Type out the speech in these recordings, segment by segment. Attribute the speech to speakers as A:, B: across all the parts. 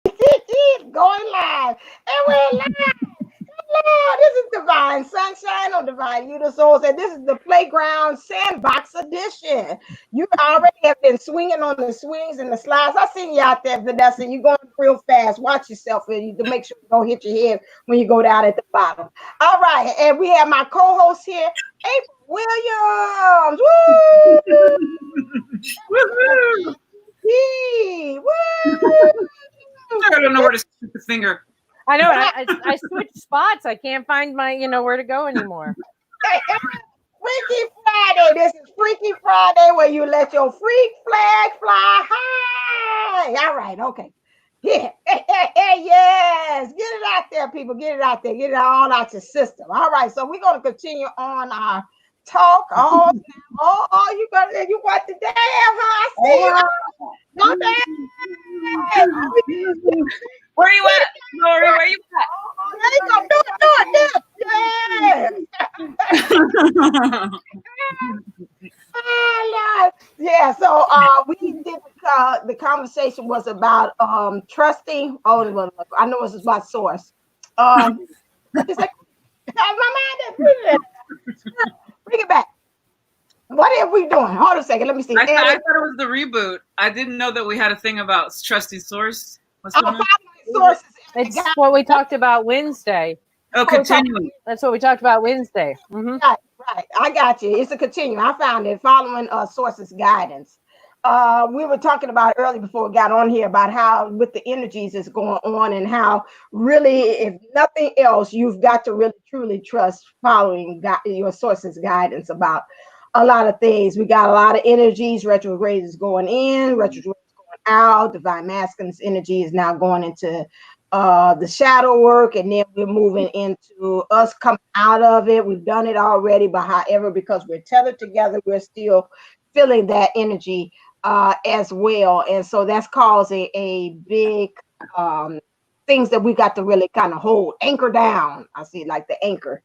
A: Going live. And we're live. Hello, this is Divine Sunshine on Divine Unisoul. And this is the Playground Sandbox edition. You already have been swinging on the swings and the slides. I seen you out there, Vanessa. You're going real fast. Watch yourself to make sure you don't hit your head when you go down at the bottom. All right. And we have my co-host here, April Williams. Woo! Woo!
B: I don't know where to stick the finger.
C: I know. I switched spots. I can't find my, where to go anymore.
A: Freaky Friday. This is Freaky Friday where you let your freak flag fly high. All right. Okay. Yeah. Yes. Get it out there, people. Get it out there. Get it all out your system. All right. So we're going to continue on our talk. Oh, you want the damn, huh? I see you. No damn.
B: Where you at, Lori? Where you at?
A: There you go. Do it. Yeah. So we did the conversation was about trusting. Oh, I know it's about source. It's like my mind is bring it back. What are we doing? Hold a second. Let me see.
B: I thought it was the reboot. I didn't know that we had a thing about trusting source.
A: Sources.
C: It's what we talked about Wednesday.
B: Oh, continuing.
C: That's what we talked about Wednesday. Mm-hmm.
A: Right. I got you. It's a continuum. I found it following sources guidance. We were talking about earlier before we got on here about how with the energies is going on and how really, if nothing else, you've got to really truly trust following your sources guidance about a lot of things. We got a lot of energies. Retrograde is going in, retrograde is going out. Divine masculine's energy is now going into the shadow work, and then we're moving into us coming out of it. We've done it already, but however, because we're tethered together, we're still feeling that energy as well. And so that's causing a big things that we got to really kind of hold, anchor down. I see like the anchor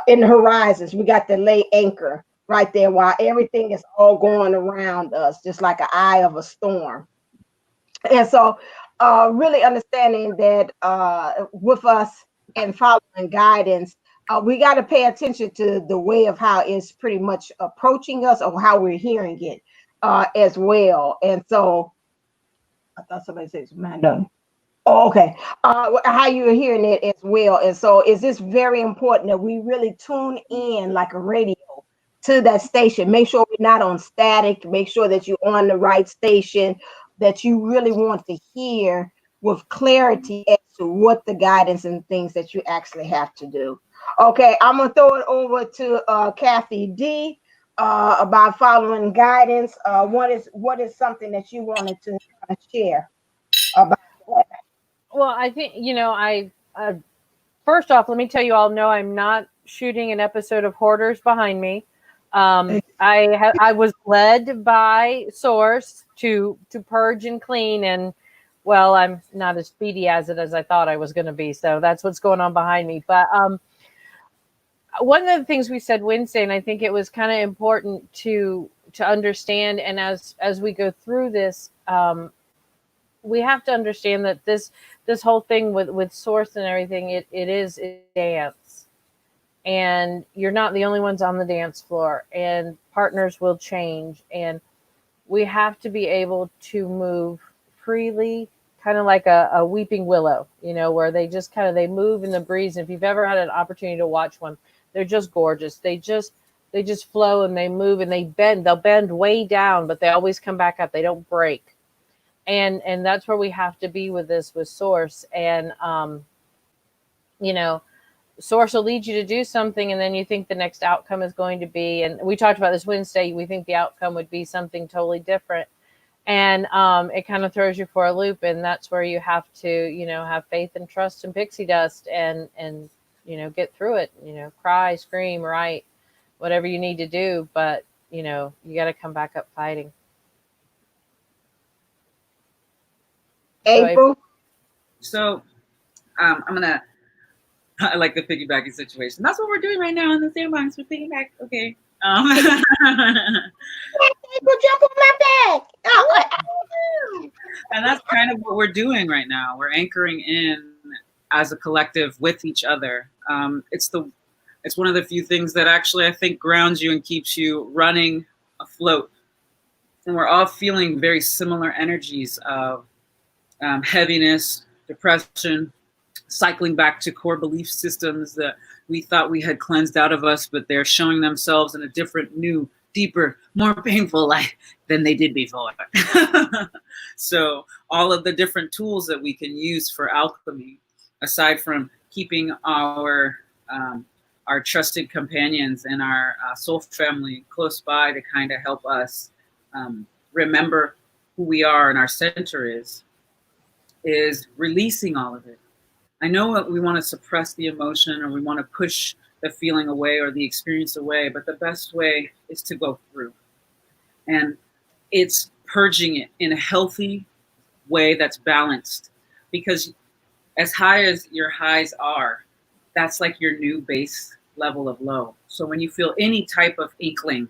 A: in the horizons. We got to lay anchor right there while everything is all going around us, just like an eye of a storm. And so really understanding that with us and following guidance, we got to pay attention to the way of how it's pretty much approaching us or how we're hearing it as well. And so I thought somebody said, man, done. Oh, okay. How you're hearing it as well. And so is this very important that we really tune in like a radio to that station? Make sure we're not on static. Make sure that you're on the right station, that you really want to hear with clarity as to what the guidance and things that you actually have to do. Okay, I'm going to throw it over to Kathy D about following guidance. What is something that you wanted to share about that?
C: Well, I think, I first off, let me tell you all, no, I'm not shooting an episode of Hoarders behind me. I was led by Source to purge and clean, and well, I'm not as speedy as I thought I was going to be. So that's what's going on behind me. But one of the things we said Wednesday, and I think it was kind of important to understand, and as we go through this, we have to understand that this whole thing with Source and everything, it is a dance. And you're not the only ones on the dance floor, and partners will change. And we have to be able to move freely, kind of like a weeping willow, where they just they move in the breeze. And if you've ever had an opportunity to watch one, they're just gorgeous. They just flow and they move and they bend. They'll bend way down, but they always come back up. They don't break. And that's where we have to be with Source. And, Source will lead you to do something, and then you think the next outcome is going to be, and we talked about this Wednesday, we think the outcome would be something totally different. And it kind of throws you for a loop, and that's where you have to, have faith and trust and pixie dust and get through it, cry, scream, write, whatever you need to do. But, you got to come back up fighting.
A: April?
B: So I'm going to, I like the piggybacking situation. That's what we're doing right now in the Sandbox. We're piggyback. Okay.
A: Go jump on my back. Oh,
B: And that's kind of what we're doing right now. We're anchoring in as a collective with each other. It's one of the few things that actually I think grounds you and keeps you running afloat. And we're all feeling very similar energies of heaviness, depression, cycling back to core belief systems that we thought we had cleansed out of us, but they're showing themselves in a different, new, deeper, more painful light than they did before. So all of the different tools that we can use for alchemy, aside from keeping our trusted companions and our soul family close by to kind of help us remember who we are and our center is releasing all of it. I know that we want to suppress the emotion or we want to push the feeling away or the experience away, but the best way is to go through. And it's purging it in a healthy way that's balanced. Because as high as your highs are, that's like your new base level of low. So when you feel any type of inkling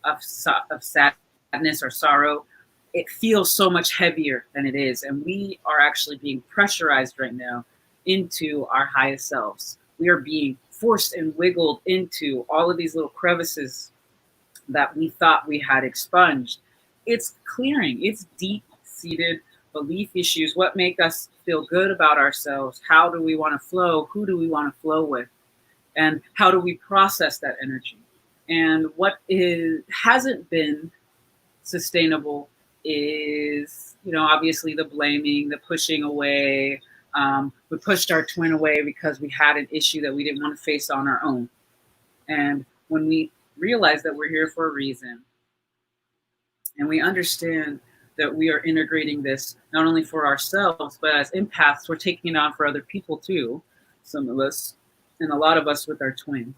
B: of sadness or sorrow, it feels so much heavier than it is. And we are actually being pressurized right now into our highest selves. We are being forced and wiggled into all of these little crevices that we thought we had expunged. It's clearing. It's deep-seated belief issues. What make us feel good about ourselves? How do we want to flow? Who do we want to flow with? And how do we process that energy? And what hasn't been sustainable is, obviously the blaming, the pushing away. We pushed our twin away because we had an issue that we didn't want to face on our own. And when we realize that we're here for a reason, and we understand that we are integrating this not only for ourselves, but as empaths, we're taking it on for other people too, some of us, and a lot of us with our twin.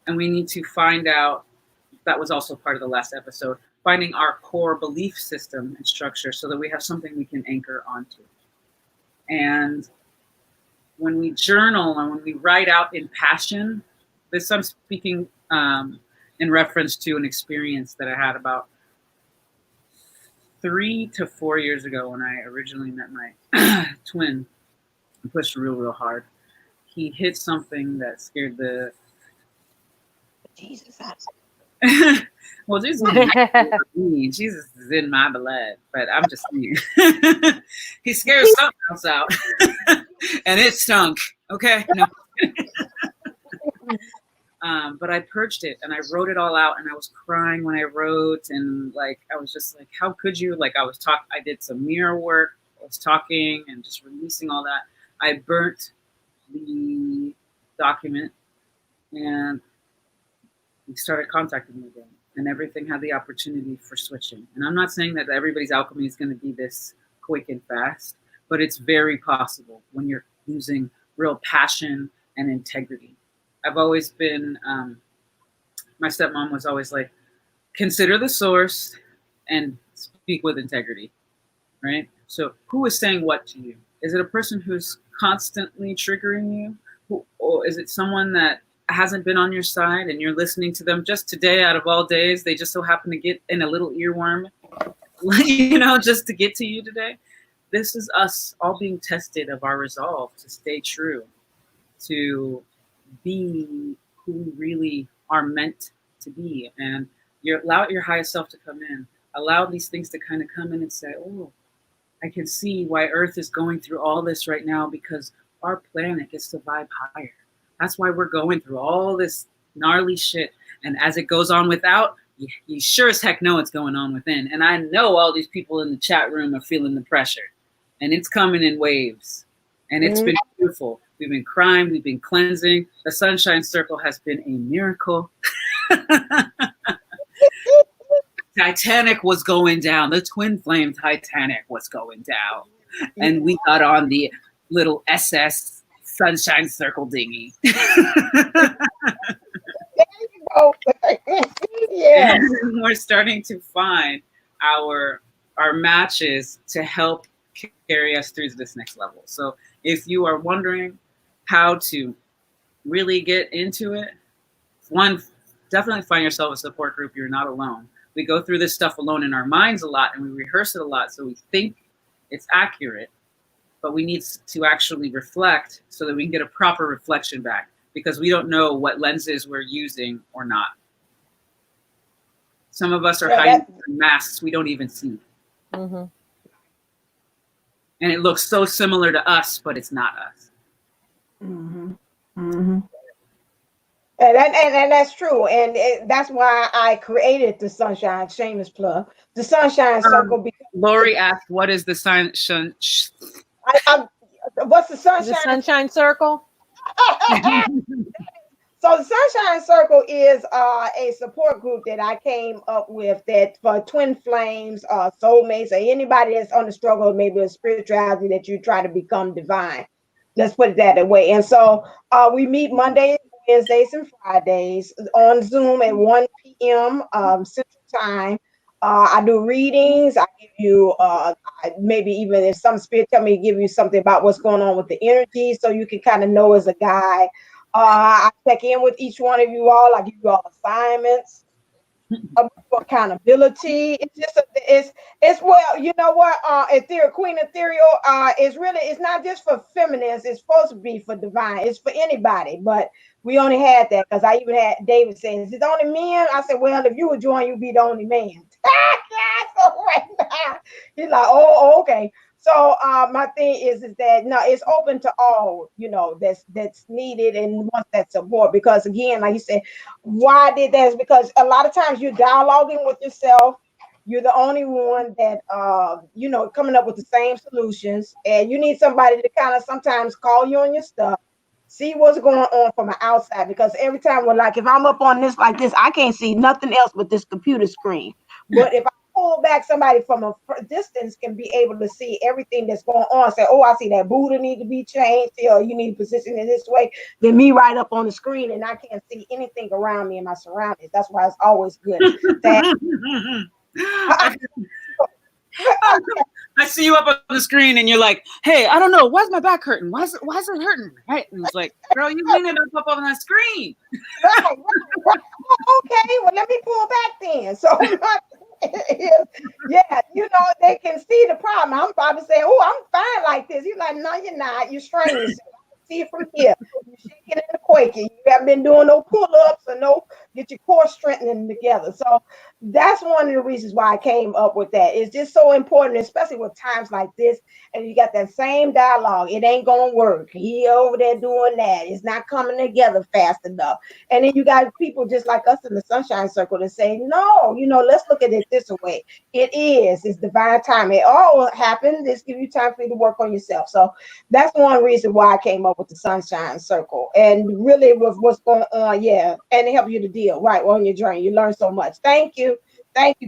B: And we need to find out, that was also part of the last episode, finding our core belief system and structure so that we have something we can anchor onto. And when we journal and when we write out in passion, this I'm speaking in reference to an experience that I had about 3 to 4 years ago when I originally met my twin. I pushed real hard. He hit something that scared the
A: Jesus.
B: well, Jesus is in my blood, but I'm just saying. He scared something else out, and it stunk. Okay, no. But I purged it and I wrote it all out, and I was crying when I wrote, and I was just like, how could you? I did some mirror work. I was talking and just releasing all that. I burnt the document, and he started contacting me again, and everything had the opportunity for switching. And I'm not saying that everybody's alchemy is going to be this quick and fast, but it's very possible when you're using real passion and integrity. I've always been, my stepmom was always like, consider the source and speak with integrity, right? So who is saying what to you? Is it a person who's constantly triggering you? Or is it someone that hasn't been on your side and you're listening to them just today out of all days? They just so happen to get in a little earworm, just to get to you today. This is us all being tested of our resolve to stay true, to be who we really are meant to be. And you allow your highest self to come in. Allow these things to kind of come in and say, oh, I can see why Earth is going through all this right now, because our planet gets to vibe higher. That's why we're going through all this gnarly shit. And as it goes on without, you sure as heck know what's going on within. And I know all these people in the chat room are feeling the pressure. And it's coming in waves. And it's been beautiful. We've been crying. We've been cleansing. The Sunshine Circle has been a miracle. Titanic was going down. The twin flame Titanic was going down. And we got on the little SS Sunshine Circle dinghy. Yeah. And we're starting to find our matches to help carry us through this next level. So if you are wondering how to really get into it, one, definitely find yourself a support group. You're not alone. We go through this stuff alone in our minds a lot, and we rehearse it a lot, so we think it's accurate, but we need to actually reflect so that we can get a proper reflection back, because we don't know what lenses we're using or not. Some of us are hiding masks we don't even see.
C: Mm-hmm.
B: And it looks so similar to us, but it's not us.
A: Mm-hmm. Mm-hmm. And that's true. And that's why I created the Sunshine, shameless plug, the Sunshine Circle. Because
B: Lori asked, what is the
A: what's the Sunshine?
C: The Sunshine Circle?
A: So the Sunshine Circle is a support group that I came up with that for twin flames, soulmates, or anybody that's on the struggle, maybe a spirituality that you try to become divine. Let's put it that way. And so we meet Mondays, Wednesdays, and Fridays on Zoom at 1 p.m. Central Time. I do readings. I give you maybe even if some spirit tell me to give you something about what's going on with the energy, so you can kind of know as a guide. I check in with each one of you all. I give you all assignments, accountability. It's just it's well, you know what? Queen Ethereal it's not just for feminists. It's supposed to be for divine. It's for anybody, but we only had that because I even had David saying, "Is it only men?" I said, "Well, if you would join, you'd be the only man." So right now, he's like, "Oh, okay." So my thing is that no, it's open to all, that's needed and wants that support. Because again, like you said, why I did that is because a lot of times you're dialoguing with yourself. You're the only one that coming up with the same solutions, and you need somebody to kind of sometimes call you on your stuff, see what's going on from the outside. Because every time if I'm up on this like this, I can't see nothing else but this computer screen. But if I pull back, somebody from a distance can be able to see everything that's going on. Say, oh, I see that Buddha need to be changed, or you need to position it this way. Then me right up on the screen, and I can't see anything around me in my surroundings. That's why it's always good.
B: I see you up on the screen, and you're like, "Hey, I don't know. Why's my back hurting? Why is it hurting?" Right? And it's like, "Girl, you lean it up on that screen."
A: Right. Okay, well, let me pull back then. So, yeah, they can see the problem. I'm probably saying, "Oh, I'm fine like this." You're like, "No, you're not. You're straining." See it from here. You're shaking and quaking. You haven't been doing no pull-ups or get your core strengthening together. So that's one of the reasons why I came up with that. It's just so important, especially with times like this, and you got that same dialogue. It ain't gonna work. He over there doing that. It's not coming together fast enough. And then you got people just like us in the Sunshine Circle that say, no, let's look at it this way. It's divine time. It all happened. Just give you time for you to work on yourself. So that's one reason why I came up with the Sunshine Circle, and really with what's going on, and it helps you to deal right on your journey. You learn so much. Thank you,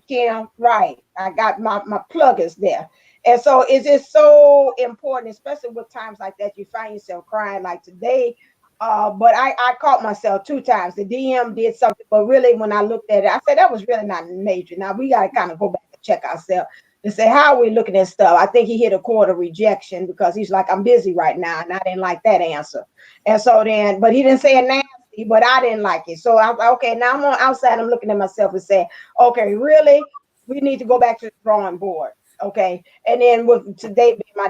A: Kim. Right, I got my pluggers there, and so it's just so important, especially with times like that. You find yourself crying like today, but I caught myself 2 times. The DM did something, but really when I looked at it, I said that was really not major. Now we got to kind of go back and check ourselves and say, how are we looking at stuff? I think he hit a chord of rejection because he's like, I'm busy right now. And I didn't like that answer. And so then, but he didn't say it nasty, but I didn't like it. So I'm okay. Now I'm on outside. I'm looking at myself and saying, okay, really? We need to go back to the drawing board. Okay. And then with today, my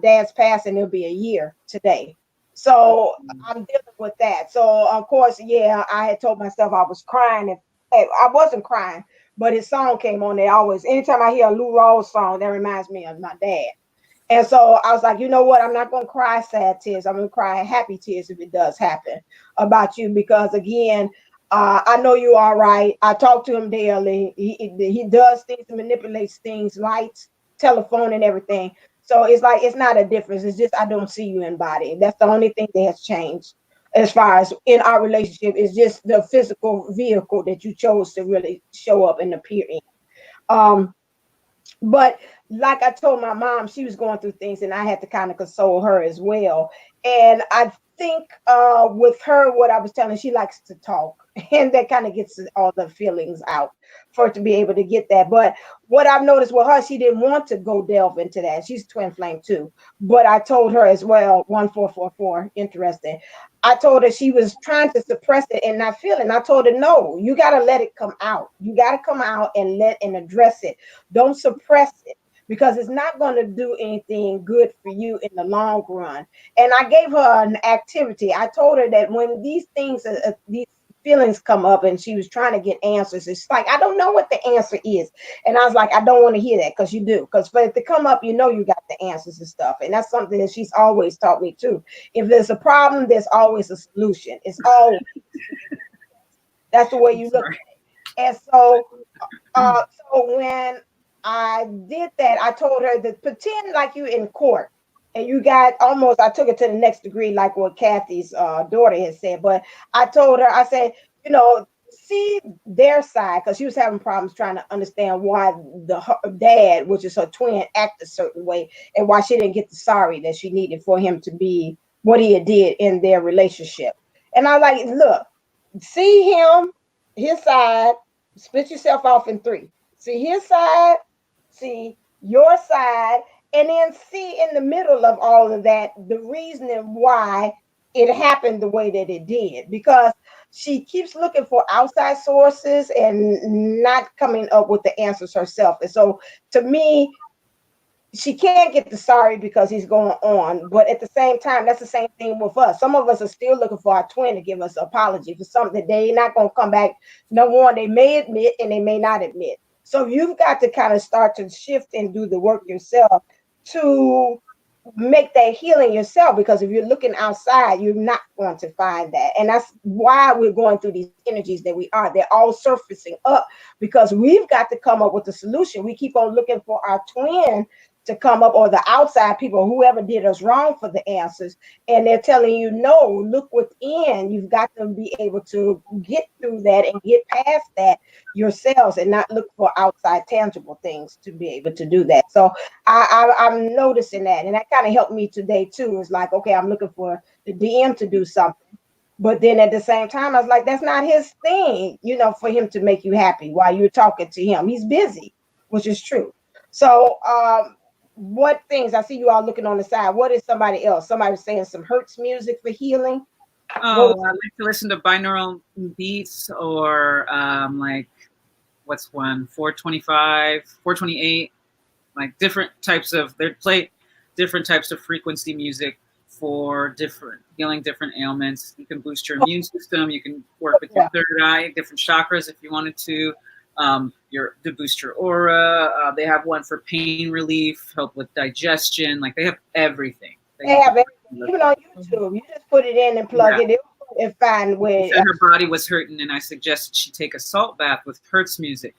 A: dad's passing, it'll be a year today. So I'm dealing with that. So of course, I had told myself I was crying. I wasn't crying. But his song came on there always. Anytime I hear a Lou Rawls song, that reminds me of my dad. And so I was like, you know what? I'm not going to cry sad tears. I'm going to cry happy tears if it does happen about you. Because again, I know you are right. I talk to him daily. He does things and manipulates things, lights, telephone, and everything. So it's like, it's not a difference. It's just I don't see you in body. That's the only thing that has changed. As far as in our relationship, is just the physical vehicle that you chose to really show up and appear in. But like I told my mom, she was going through things and I had to kind of console her as well. And I think with her, what I was telling, she likes to talk. And that kind of gets all the feelings out for it to be able to get that. But what I've noticed with her, she didn't want to go delve into that. She's twin flame too. But I told her as well, 1444, interesting. I told her she was trying to suppress it and not feeling. I told her, no, you got to let it come out. You got to come out and address it. Don't suppress it, because it's not going to do anything good for you in the long run. And I gave her an activity. I told her that when these things, these feelings come up and she was trying to get answers, it's like, I don't know what the answer is. And I was like, I don't want to hear that, because you do. Because for it to come up, you know you got the answers and stuff. And that's something that she's always taught me too. If there's a problem, there's always a solution. It's always that's the way you look at it. And so so when I did that, I told her to pretend like you're in court and you got almost, I took it to the next degree, like what Kathy's daughter had said. But I told her, I said, you know, see their side, because she was having problems trying to understand why her dad, which is her twin, act a certain way, and why she didn't get the sorry that she needed for him to be what he had did in their relationship. And I like, look, see him, his side, split yourself off in three. See his side, see your side, and then see in the middle of all of that the reasoning why it happened the way that it did. Because she keeps looking for outside sources and not coming up with the answers herself. And so to me, she can't get the sorry because he's going on. But at the same time, that's the same thing with us. Some of us are still looking for our twin to give us an apology for something that they're not going to come back. No one, they may admit and they may not admit. So you've got to kind of start to shift and do the work yourself to make that healing yourself, because if you're looking outside, you're not going to find that. And that's why we're going through these energies that we are. They're all surfacing up because we've got to come up with a solution. We keep on looking for our twin to come up, or the outside people, whoever did us wrong, for the answers. And they're telling you, no, look within. You've got to be able to get through that and get past that yourselves and not look for outside tangible things to be able to do that. So I'm noticing that. And that kind of helped me today too. It's like, okay, I'm looking for the DM to do something. But then at the same time, I was like, that's not his thing, you know, for him to make you happy while you're talking to him. He's busy, which is true. So, what things, I see you all looking on the side. What is somebody else? Somebody was saying some Hertz music for healing.
B: Oh, I like to listen to binaural beats, or like, what's one? 425, 428, like different types of, they play different types of frequency music for different healing, different ailments. You can boost your immune system. You can work with your third eye, different chakras if you wanted to. To boost your aura. They have one for pain relief, help with digestion. Like, they have everything.
A: They have everything. Even on YouTube, you just put it in and plug it in and find where
B: her body was hurting, and I suggested she take a salt bath with Hertz music.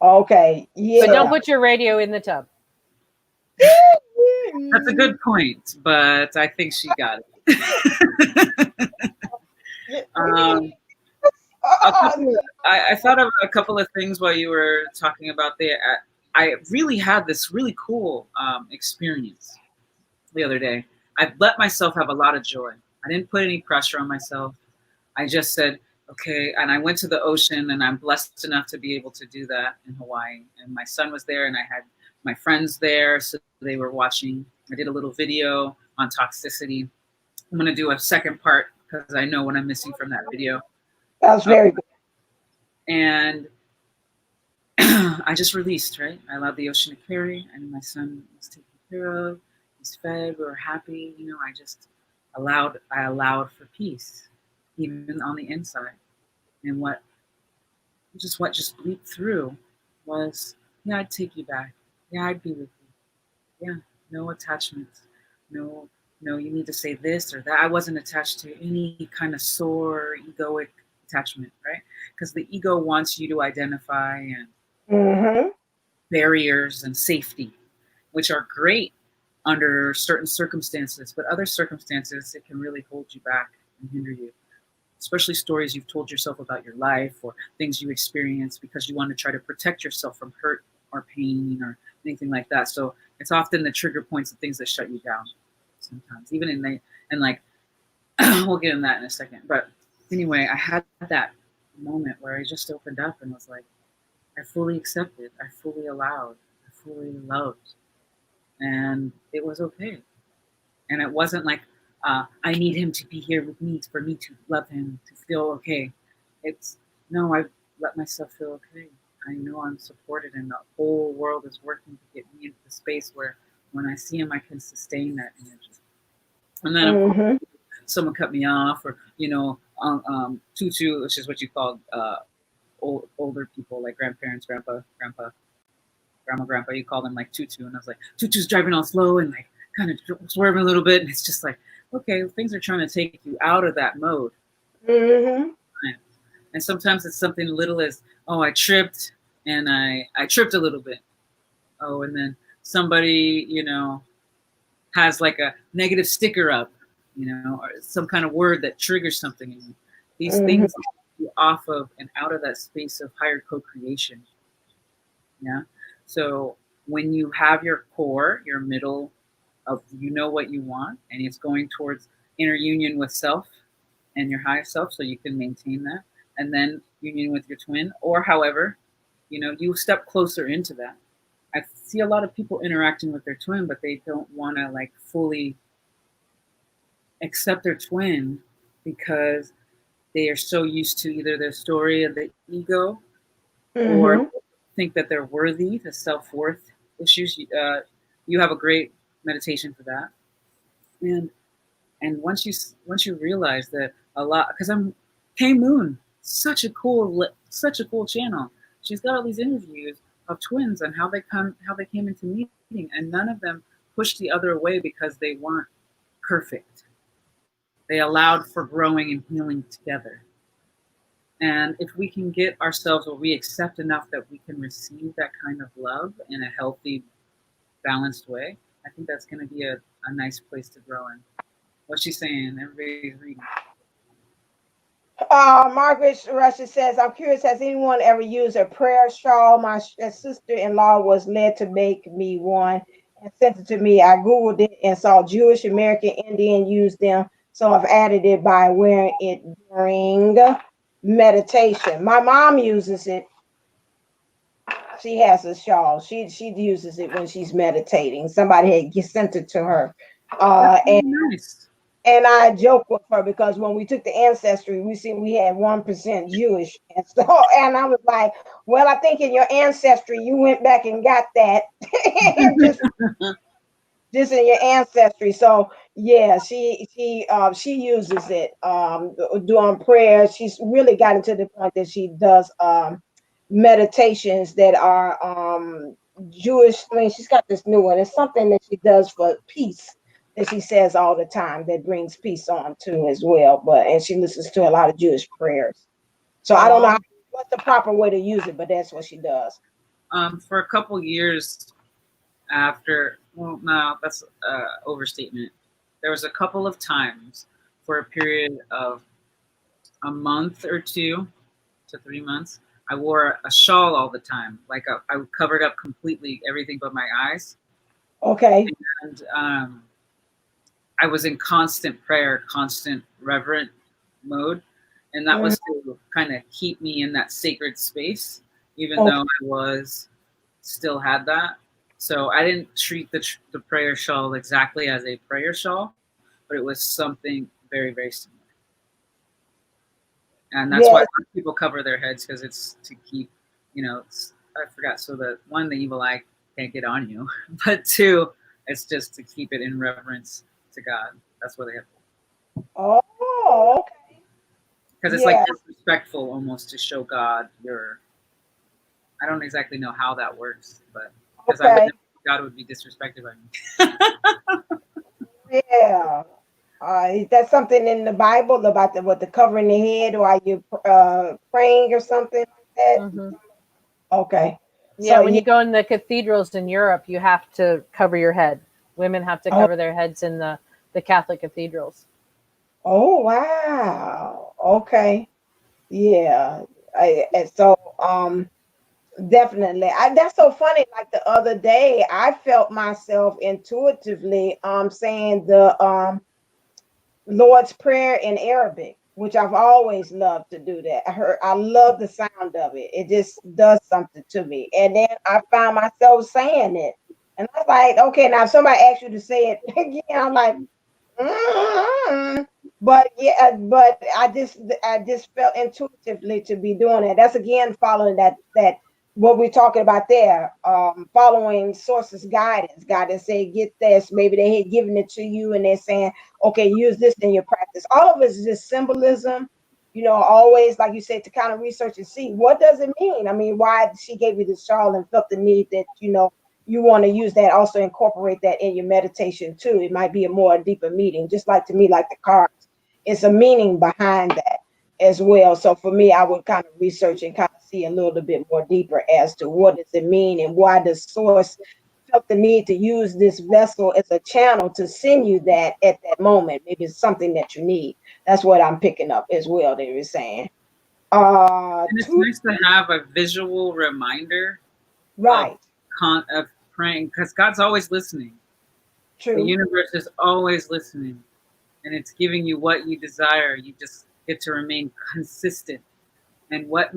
A: Okay, yeah.
C: But don't put your radio in the tub.
B: That's a good point, but I think she got it. I thought of a couple of things while you were talking about that. I really had this really cool experience the other day. I let myself have a lot of joy. I didn't put any pressure on myself. I just said, okay, and I went to the ocean, and I'm blessed enough to be able to do that in Hawaii. And my son was there, and I had my friends there, so they were watching. I did a little video on toxicity. I'm going to do a second part because I know what I'm missing from that video.
A: That was very good.
B: And I just released, right? I allowed the ocean to carry, and my son was taken care of. He's fed. We were happy. You know, I allowed for peace, even on the inside. And what just bleeped through was, yeah, I'd take you back. Yeah, I'd be with you. Yeah, no attachments. No, you need to say this or that. I wasn't attached to any kind of sore, egoic attachment, right? Because the ego wants you to identify and barriers and safety, which are great under certain circumstances, but other circumstances, it can really hold you back and hinder you. Especially stories you've told yourself about your life or things you experienced because you want to try to protect yourself from hurt or pain or anything like that. So it's often the trigger points and things that shut you down sometimes, even in like, we'll get in that in a second. But anyway, I had that moment where I just opened up and was like, I fully accepted, I fully allowed, I fully loved, and it was okay. And it wasn't like I need him to be here with me for me to love him, to feel okay. It's no, I let myself feel okay. I know I'm supported, and the whole world is working to get me into the space where when I see him, I can sustain that energy. And then, of course, someone cut me off, or tutu, which is what you call older people, like grandparents, grandma, grandpa. You call them like tutu, and I was like, tutu's driving all slow and like kind of swerving a little bit, and it's just like, okay, things are trying to take you out of that mode. And sometimes it's something little as, oh, I tripped, and I tripped a little bit. Oh, and then somebody, has like a negative sticker up, or some kind of word that triggers something in you. These things take you off of and out of that space of higher co-creation. Yeah. So when you have your core, your middle of what you want, and it's going towards inner union with self and your higher self, so you can maintain that, and then union with your twin, or however, you step closer into that. I see a lot of people interacting with their twin, but they don't want to like fully accept their twin because they are so used to either their story of the ego or think that they're worthy, the self-worth issues. You have a great meditation for that. And once you realize that a lot, because I'm K Moon, such a cool channel. She's got all these interviews of twins and how they came into meeting, and none of them pushed the other away because they weren't perfect. They allowed for growing and healing together. And if we can get ourselves where we accept enough that we can receive that kind of love in a healthy, balanced way, I think that's going to be a nice place to grow in. What's she saying? Everybody's reading.
A: Margaret Russia says, I'm curious, has anyone ever used a prayer shawl? My sister-in-law was led to make me one and sent it to me. I Googled it and saw Jewish, American, Indian use them. So I've added it by wearing it during meditation. My mom uses it. She has a shawl. She uses it when she's meditating. Somebody had sent it to her.
B: Nice.
A: And I joke with her because when we took the ancestry, we had 1% Jewish. And I was like, well, I think in your ancestry, you went back and got that just in your ancestry. So yeah, she uses it doing prayers. She's really gotten to the point that she does meditations that are Jewish. I mean, she's got this new one. It's something that she does for peace, that she says all the time, that brings peace on too as well. And she listens to a lot of Jewish prayers. So I don't know what's the proper way to use it, but that's what she does.
B: For a couple years after, well, no, that's overstatement. There was a couple of times for a period of a month or 2 to 3 months, I wore a shawl all the time. Like I covered up completely everything but my eyes.
A: Okay.
B: And I was in constant prayer, constant reverent mode. And that was to kind of keep me in that sacred space, even though I still had that. So I didn't treat the prayer shawl exactly as a prayer shawl, but it was something very, very similar. And that's why people cover their heads, because it's to keep, I forgot. So that one, the evil eye can't get on you, but 2, it's just to keep it in reverence to God. That's what they have.
A: Oh, okay.
B: Because it's like disrespectful almost to show God I don't exactly know how that works, but because God would be disrespected by
A: me. Yeah. Is that something in the Bible about the covering the head, or are you praying or something like that?
C: Mm-hmm.
A: Okay.
C: Yeah, so when you go in the cathedrals in Europe, you have to cover your head. Women have to cover their heads in the Catholic cathedrals.
A: Oh, wow. Okay. Yeah. Definitely. That's so funny. Like the other day, I felt myself intuitively saying the Lord's Prayer in Arabic. which I've always loved to do that. I love the sound of it. It just does something to me. And then I found myself saying it. And I was like, okay, now if somebody asks you to say it again, I'm like, but yeah, but I just felt intuitively to be doing it. That's again following that what we're talking about there, following sources guidance. Guidance say get this. Maybe they had given it to you and they're saying, okay, use this in your practice. All of it is just symbolism. Always like you said, to kind of research and see what does it mean. I mean, why she gave you this shawl and felt the need that you want to use that, also incorporate that in your meditation too. It might be a more deeper meaning, just like to me, like the cards, it's a meaning behind that as well. So for me, I would kind of research and kind of see a little bit more deeper as to what does it mean and why the source felt the need to use this vessel as a channel to send you that at that moment. Maybe it's something that you need. That's what I'm picking up as well. They were saying.
B: And it's nice to have a visual reminder,
A: right,
B: of praying, because God's always listening.
A: true.
B: The universe is always listening, and it's giving you what you desire. You just get to remain consistent. And what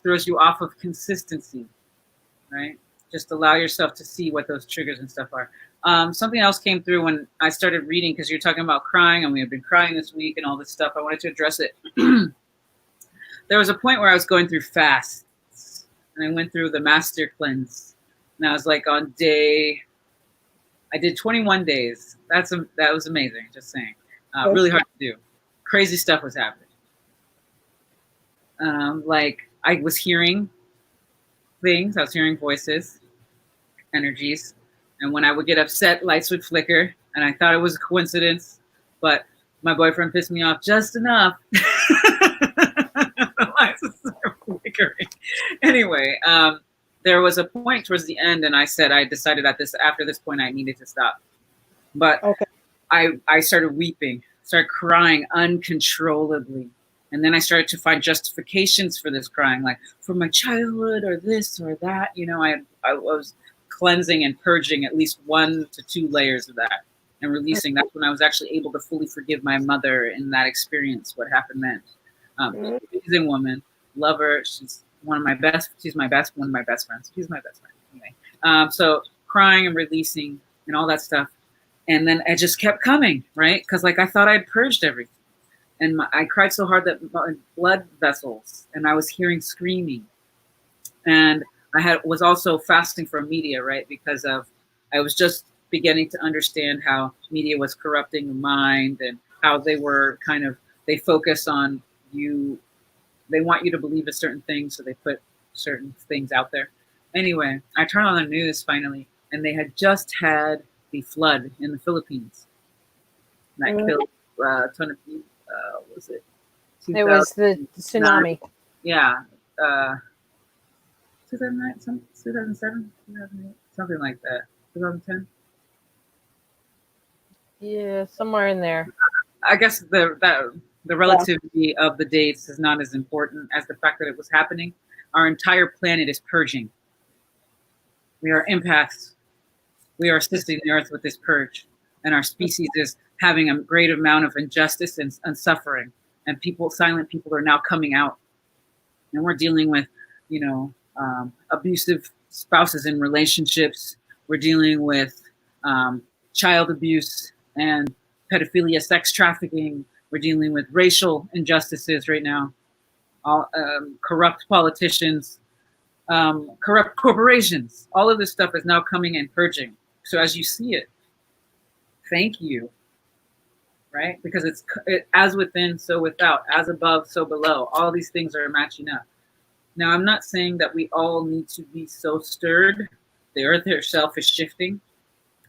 B: throws you off of consistency, right? Just allow yourself to see what those triggers and stuff are. Something else came through when I started reading, because you're talking about crying, and we have been crying this week and all this stuff. I wanted to address it. There was a point where I was going through fasts, and I went through the master cleanse, and I was like I did 21 days. That was amazing. Just saying, really hard to do. Crazy stuff was happening. Like I was hearing things. I was hearing voices, energies, and when I would get upset, lights would flicker, and I thought it was a coincidence, but my boyfriend pissed me off just enough. The lights would start flickering. Anyway, there was a point towards the end, and I said I decided after this point I needed to stop. But okay. I started weeping, started crying uncontrollably. And then I started to find justifications for this crying, like from my childhood or this or that. I was cleansing and purging at least 1 to 2 layers of that and releasing. That's when I was actually able to fully forgive my mother in that experience, what happened then. Amazing woman, love her. She's one of my best friends. She's my best friend. Anyway, so crying and releasing and all that stuff. And then it just kept coming, right? Because I thought I'd purged everything. And I cried so hard that my blood vessels, and I was hearing screaming. And I was also fasting from media, right? Because I was just beginning to understand how media was corrupting the mind, and how they were they focus on you. They want you to believe a certain thing, so they put certain things out there. Anyway, I turned on the news finally, and they had just had the flood in the Philippines. That killed a ton of people. Was it?
C: It was the tsunami.
B: Yeah. 2009, 2007, 2008, something like that. 2010.
C: Yeah, somewhere in there.
B: I guess the relativity of the dates is not as important as the fact that it was happening. Our entire planet is purging. We are empaths. We are assisting the earth with this purge. And our species is having a great amount of injustice and suffering. And silent people are now coming out. And we're dealing with, abusive spouses in relationships. We're dealing with child abuse and pedophilia, sex trafficking. We're dealing with racial injustices right now. Corrupt politicians, corrupt corporations. All of this stuff is now coming and purging. So as you see it, thank you, right? Because it's as within, so without, as above, so below. All these things are matching up. Now, I'm not saying that we all need to be so stirred. The earth herself is shifting.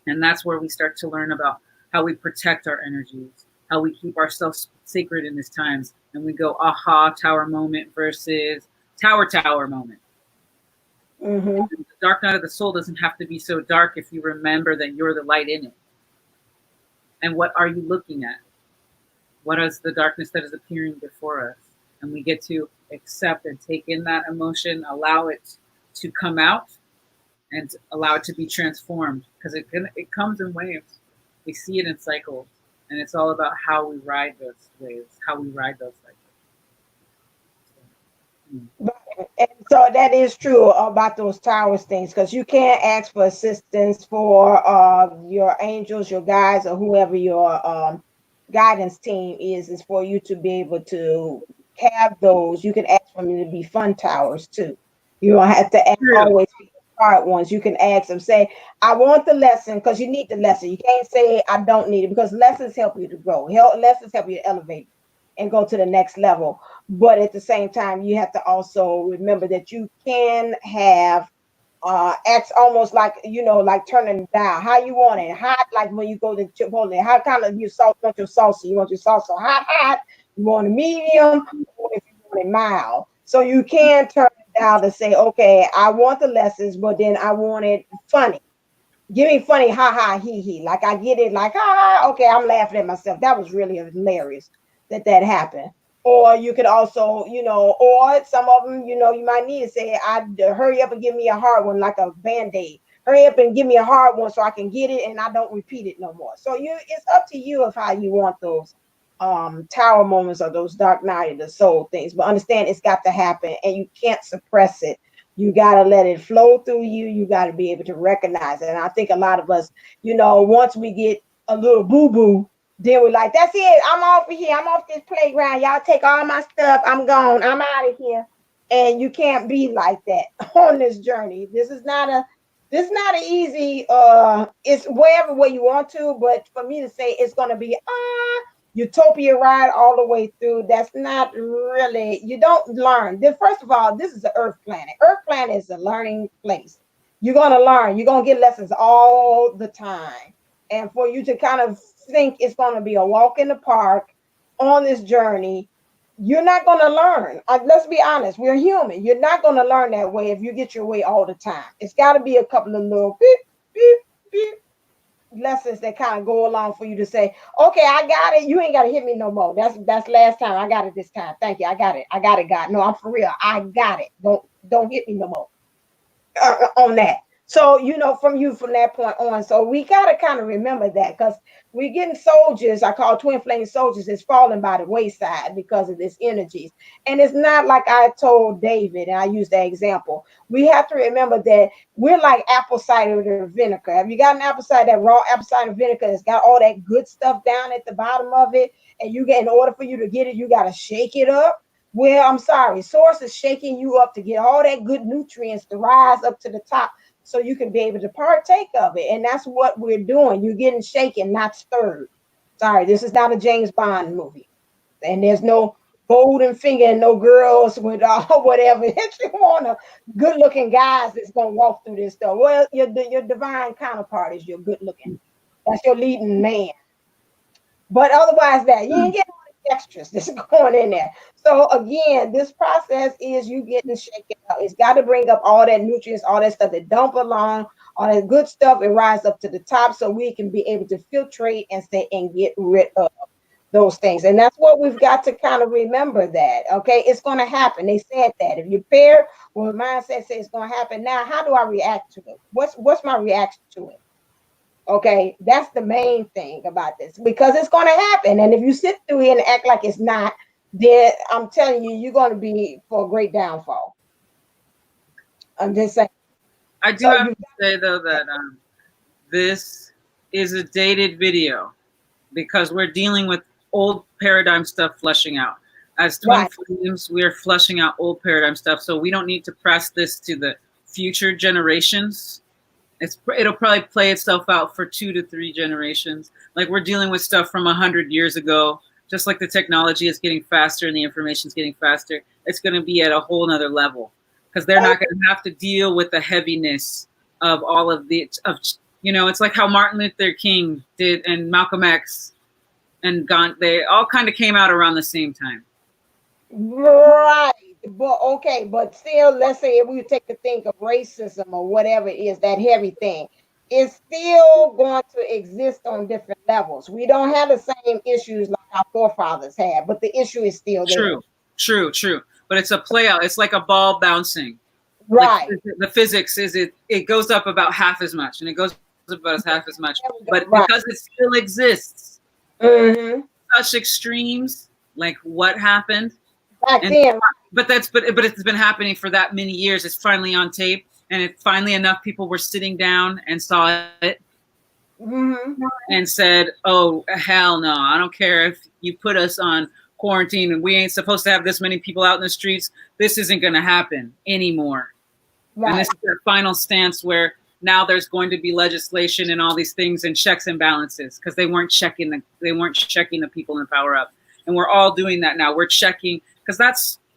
B: And that's where we start to learn about how we protect our energies, how we keep ourselves sacred in these times. And we go, aha, tower moment versus tower moment.
A: Mm-hmm.
B: The dark night of the soul doesn't have to be so dark if you remember that you're the light in it. And what are you looking at? What is the darkness that is appearing before us? And we get to accept and take in that emotion, allow it to come out, and allow it to be transformed, because it comes in waves. We see it in cycles, And it's all about how we ride those waves, how we ride those cycles.
A: And so that is true about those towers things, because you can't ask for assistance for your angels, your guides, or whoever your guidance team is for you to be able to have those. You can ask for them to be fun towers too. You don't have to ask always for hard ones. You can ask them, say, I want the lesson, because you need the lesson. You can't say I don't need it, because lessons help you to grow. Lessons help you to elevate and go to the next level. But at the same time, you have to also remember that you can have acts almost like, like turning down how you want it hot, like when you go to Chipotle, how kind of you want your salsa hot, you want a medium, or if you want it mild. So you can turn it down to say, okay, I want the lessons, but then I want it funny. Give me funny, ha ha, he. Like I get it, like ha ha. Okay, I'm laughing at myself. That was really hilarious that happened. Or you could also, or some of them, you might need to say, hurry up and give me a hard one, like a Band-Aid. Hurry up and give me a hard one so I can get it and I don't repeat it no more. So it's up to you of how you want those tower moments or those dark night of the soul things. But understand it's got to happen and you can't suppress it. You got to let it flow through you. You got to be able to recognize it. And I think a lot of us, once we get a little boo-boo, then we're like, that's it. I'm off of here. I'm off this playground. Y'all take all my stuff. I'm gone. I'm out of here. And you can't be like that on this journey. This is not an easy, it's wherever way you want to, but for me to say it's going to be utopia ride all the way through, that's not really, you don't learn. First of all, this is an Earth planet. Earth planet is a learning place. You're going to learn. You're going to get lessons all the time. And for you to kind of think it's going to be a walk in the park on this journey, you're not going to learn. Let's be honest. We're human. You're not going to learn that way if you get your way all the time. It's got to be a couple of little beep, beep, beep lessons that kind of go along for you to say, okay, I got it. You ain't got to hit me no more. That's last time. I got it this time. Thank you. I got it. God. No, I'm for real. I got it. Don't hit me no more on that. So, from that point on, so we got to kind of remember that, because we're getting soldiers, I call twin flame soldiers, is falling by the wayside because of this energies. And it's not like I told David, and I use that example. We have to remember that we're like apple cider vinegar. Have you got an apple cider, that raw apple cider vinegar that's got all that good stuff down at the bottom of it? And in order for you to get it, you got to shake it up. Well, I'm sorry, Source is shaking you up to get all that good nutrients to rise up to the top, so you can be able to partake of it. And that's what we're doing. You're getting shaken, not stirred. Sorry, this is not a James Bond movie. And there's no golden finger and no girls with whatever. If you want a good looking guys that's going to walk through this stuff, well, your divine counterpart is your good looking. That's your leading man. But otherwise that, you ain't getting all the extras that's going in there. So again, this process is you getting shaken up. It's got to bring up all that nutrients, all that stuff that don't belong, all that good stuff, and rise up to the top so we can be able to filtrate and get rid of those things. And that's what we've got to kind of remember that, okay? It's going to happen. They said that. If you pair with mindset says it's going to happen, now how do I react to it? What's my reaction to it? Okay, that's the main thing about this, because it's going to happen. And if you sit through here and act like it's not, then I'm telling you, you're going to be for a great downfall. I'm just saying.
B: I do have to say, though, that this is a dated video, because we're dealing with old paradigm stuff flushing out. As twin flames, we are flushing out old paradigm stuff, so we don't need to press this to the future generations. It'll probably play itself out for 2 to 3 generations. Like, we're dealing with stuff from 100 years ago. Just like the technology is getting faster and the information is getting faster, it's going to be at a whole nother level, because they're not going to have to deal with the heaviness of all of it's like how Martin Luther King did and Malcolm X and they all kind of came out around the same time.
A: Right. But still, let's say if we take the thing of racism or whatever it is, that heavy thing, it's still going to exist on different levels. We don't have the same issues like our forefathers had, but the issue is still there.
B: True. But it's a play out. It's like a ball bouncing.
A: Right.
B: Like the physics is it goes up about half as much, and it goes up about half as much. But because it still exists,
A: Mm-hmm.
B: Such extremes, like what happened.
A: Back
B: And,
A: then.
B: but it's been happening for that many years. It's finally on tape, and it finally enough people were sitting down and saw it and said, "Oh hell no! I don't care if you put us on quarantine and we ain't supposed to have this many people out in the streets. This isn't going to happen anymore." Right. And this is their final stance, where now there's going to be legislation and all these things and checks and balances, because they weren't checking the people in power up, and we're all doing that now. We're checking, because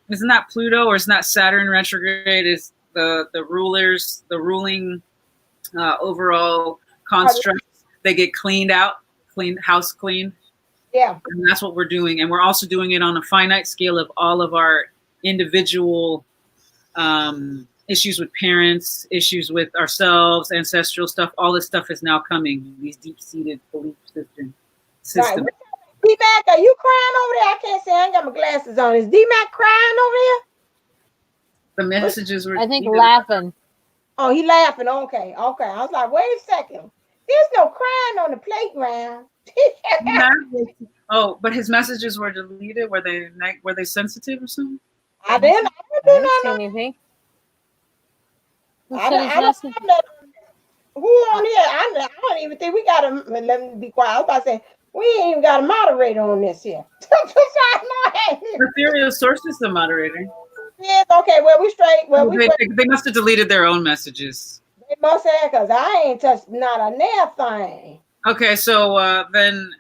B: isn't that Pluto, or isn't that Saturn retrograde? Is the rulers, the ruling overall constructs, they get cleaned out, house cleaned.
A: Yeah.
B: And that's what we're doing. And we're also doing it on a finite scale of all of our individual issues with parents, issues with ourselves, ancestral stuff. All this stuff is now coming, these deep-seated belief systems.
A: Right. D-Mac, are you crying over there? I can't see. I ain't got my glasses on. Is D-Mac crying over there?
B: The messages were...
C: I think laughing.
A: Oh, he laughing. Okay. I was like, wait a second. There's no crying on the playground.
B: Oh, but his messages were deleted. Were they sensitive or something?
A: I didn't
C: see anything.
A: I don't have that. Who on here? I don't even think we got a... Let me be quiet. I was about to say, we ain't even got a moderator on this here.
B: Ethereal Source is the moderator.
A: Yes, okay. Well, we straight. Well,
B: they must have deleted their own messages.
A: They must have, because I ain't touched not a nail thing.
B: Okay, so then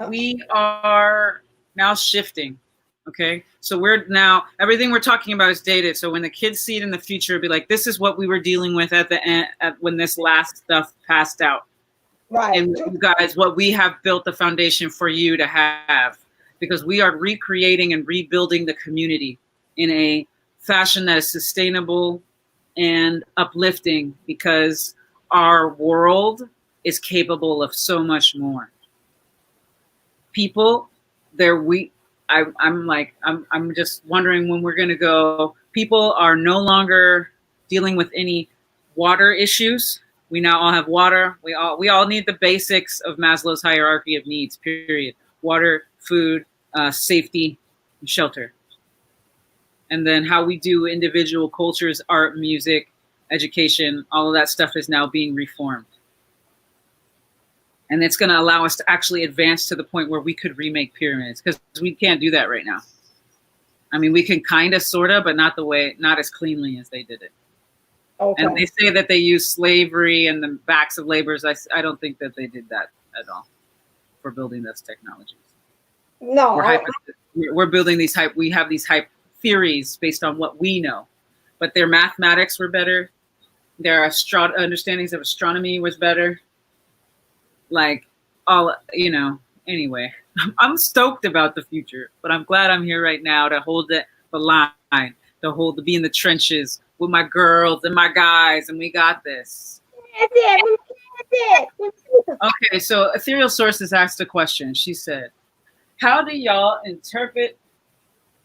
B: we are now shifting. Okay, so we're now, everything we're talking about is dated. So when the kids see it in the future, it'll be like, this is what we were dealing with at the end, when this last stuff passed out.
A: Right.
B: And you guys, what we have built the foundation for you to have, because we are recreating and rebuilding the community in a fashion that is sustainable and uplifting, because our world is capable of so much more. People, I'm just wondering when we're going to go. People are no longer dealing with any water issues. We now all have water. We all need the basics of Maslow's hierarchy of needs, period. Water, food, safety, and shelter. And then how we do individual cultures, art, music, education, all of that stuff is now being reformed. And it's going to allow us to actually advance to the point where we could remake pyramids, because we can't do that right now. I mean, we can kind of, sort of, but not as cleanly as they did it. Okay. And they say that they use slavery and the backs of laborers. I don't think that they did that at all for building those technologies.
A: No.
B: We're building these we have these hype theories based on what we know. But their mathematics were better. Their understandings of astronomy was better. Like, anyway, I'm stoked about the future, but I'm glad I'm here right now to hold the line, to be in the trenches with my girls and my guys, and we got this. Okay, so Ethereal Sources asked a question. She said, how do y'all interpret...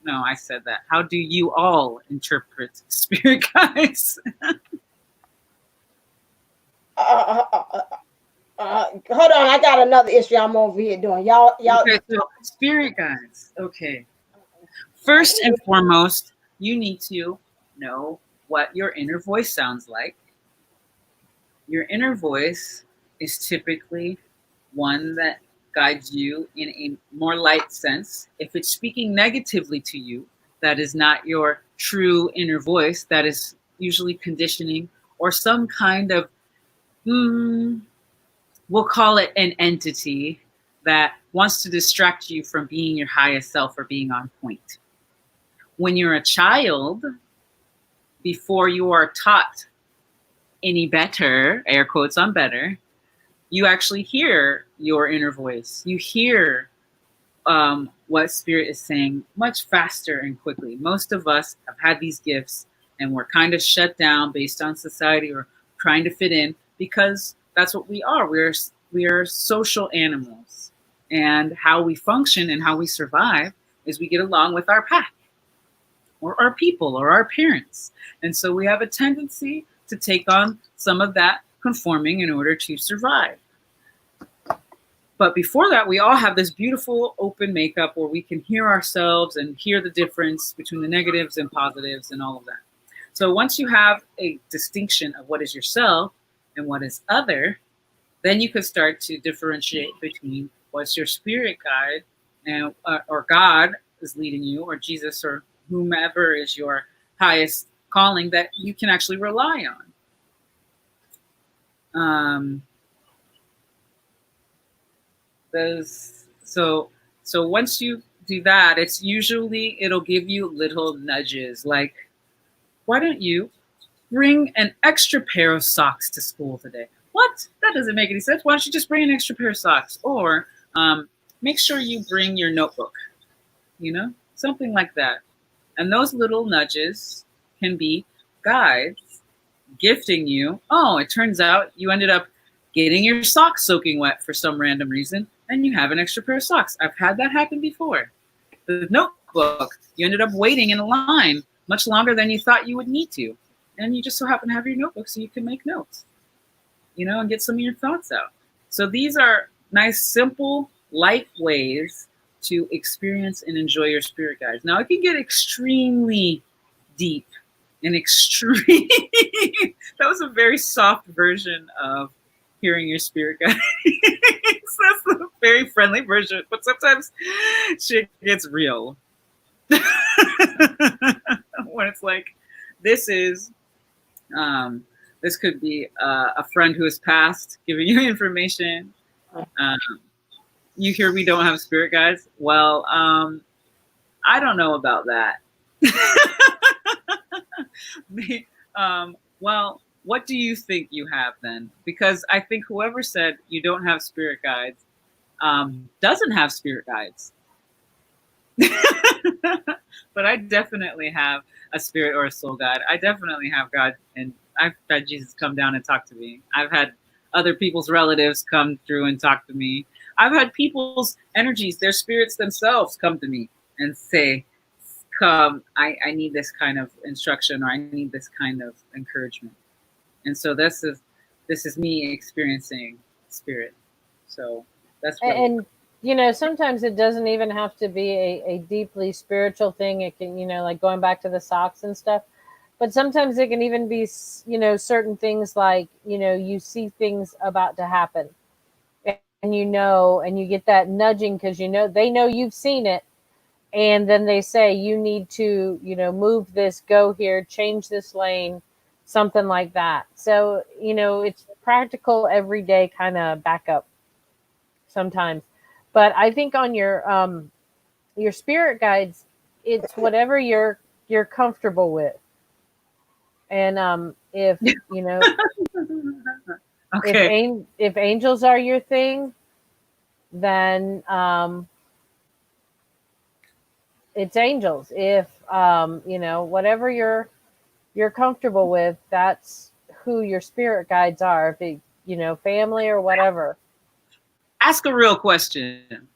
B: No, I said that. How do you all interpret spirit guides?
A: Hold on, I got another issue I'm over here doing. Y'all.
B: Okay, so spirit guides. Okay. First and foremost, you need to know what your inner voice sounds like. Your inner voice is typically one that guides you in a more light sense. If it's speaking negatively to you, that is not your true inner voice. That is usually conditioning or some kind of, we'll call it an entity that wants to distract you from being your highest self or being on point. When you're a child, before you are taught any better, air quotes on better, you actually hear your inner voice. You hear what spirit is saying much faster and quickly. Most of us have had these gifts and we're kind of shut down based on society or trying to fit in, because that's what we are. We are social animals, and how we function and how we survive is we get along with our pack or our people or our parents. And so we have a tendency to take on some of that conforming in order to survive. But before that, we all have this beautiful open makeup where we can hear ourselves and hear the difference between the negatives and positives and all of that. So once you have a distinction of what is yourself and what is other, then you can start to differentiate between what's your spirit guide and or God is leading you, or Jesus, or whomever is your highest calling that you can actually rely on. So once you do that, it's usually, it'll give you little nudges like, why don't you bring an extra pair of socks to school today? What? That doesn't make any sense. Why don't you just bring an extra pair of socks? Or make sure you bring your notebook, something like that. And those little nudges can be guides gifting you. Oh, it turns out you ended up getting your socks soaking wet for some random reason, and you have an extra pair of socks. I've had that happen before. The notebook, you ended up waiting in a line much longer than you thought you would need to. And you just so happen to have your notebook so you can make notes, and get some of your thoughts out. So these are nice, simple, light ways to experience and enjoy your spirit guides. Now, it can get extremely deep and extreme. That was a very soft version of hearing your spirit guides. That's a very friendly version, but sometimes shit gets real. When it's like, this could be a friend who has passed giving you information. You hear we don't have spirit guides? Well, I don't know about that. Well, what do you think you have then? Because I think whoever said you don't have spirit guides doesn't have spirit guides. But I definitely have a spirit or a soul guide. I definitely have God, and I've had Jesus come down and talk to me. I've had other people's relatives come through and talk to me. I've had people's energies, their spirits themselves, come to me and say, come, I need this kind of instruction, or I need this kind of encouragement. And so this is me experiencing spirit. So that's really
C: and sometimes it doesn't even have to be a deeply spiritual thing. It can, like going back to the socks and stuff. But sometimes it can even be, certain things like, you see things about to happen. And and you get that nudging because they know you've seen it. And then they say, you need to, move this, go here, change this lane, something like that. So, it's practical, everyday kind of backup sometimes. But I think on your spirit guides, it's whatever you're comfortable with. And if
B: okay.
C: if angels are your thing, then it's angels. If whatever you're comfortable with, that's who your spirit guides are. If it, family or whatever.
B: Ask a real question.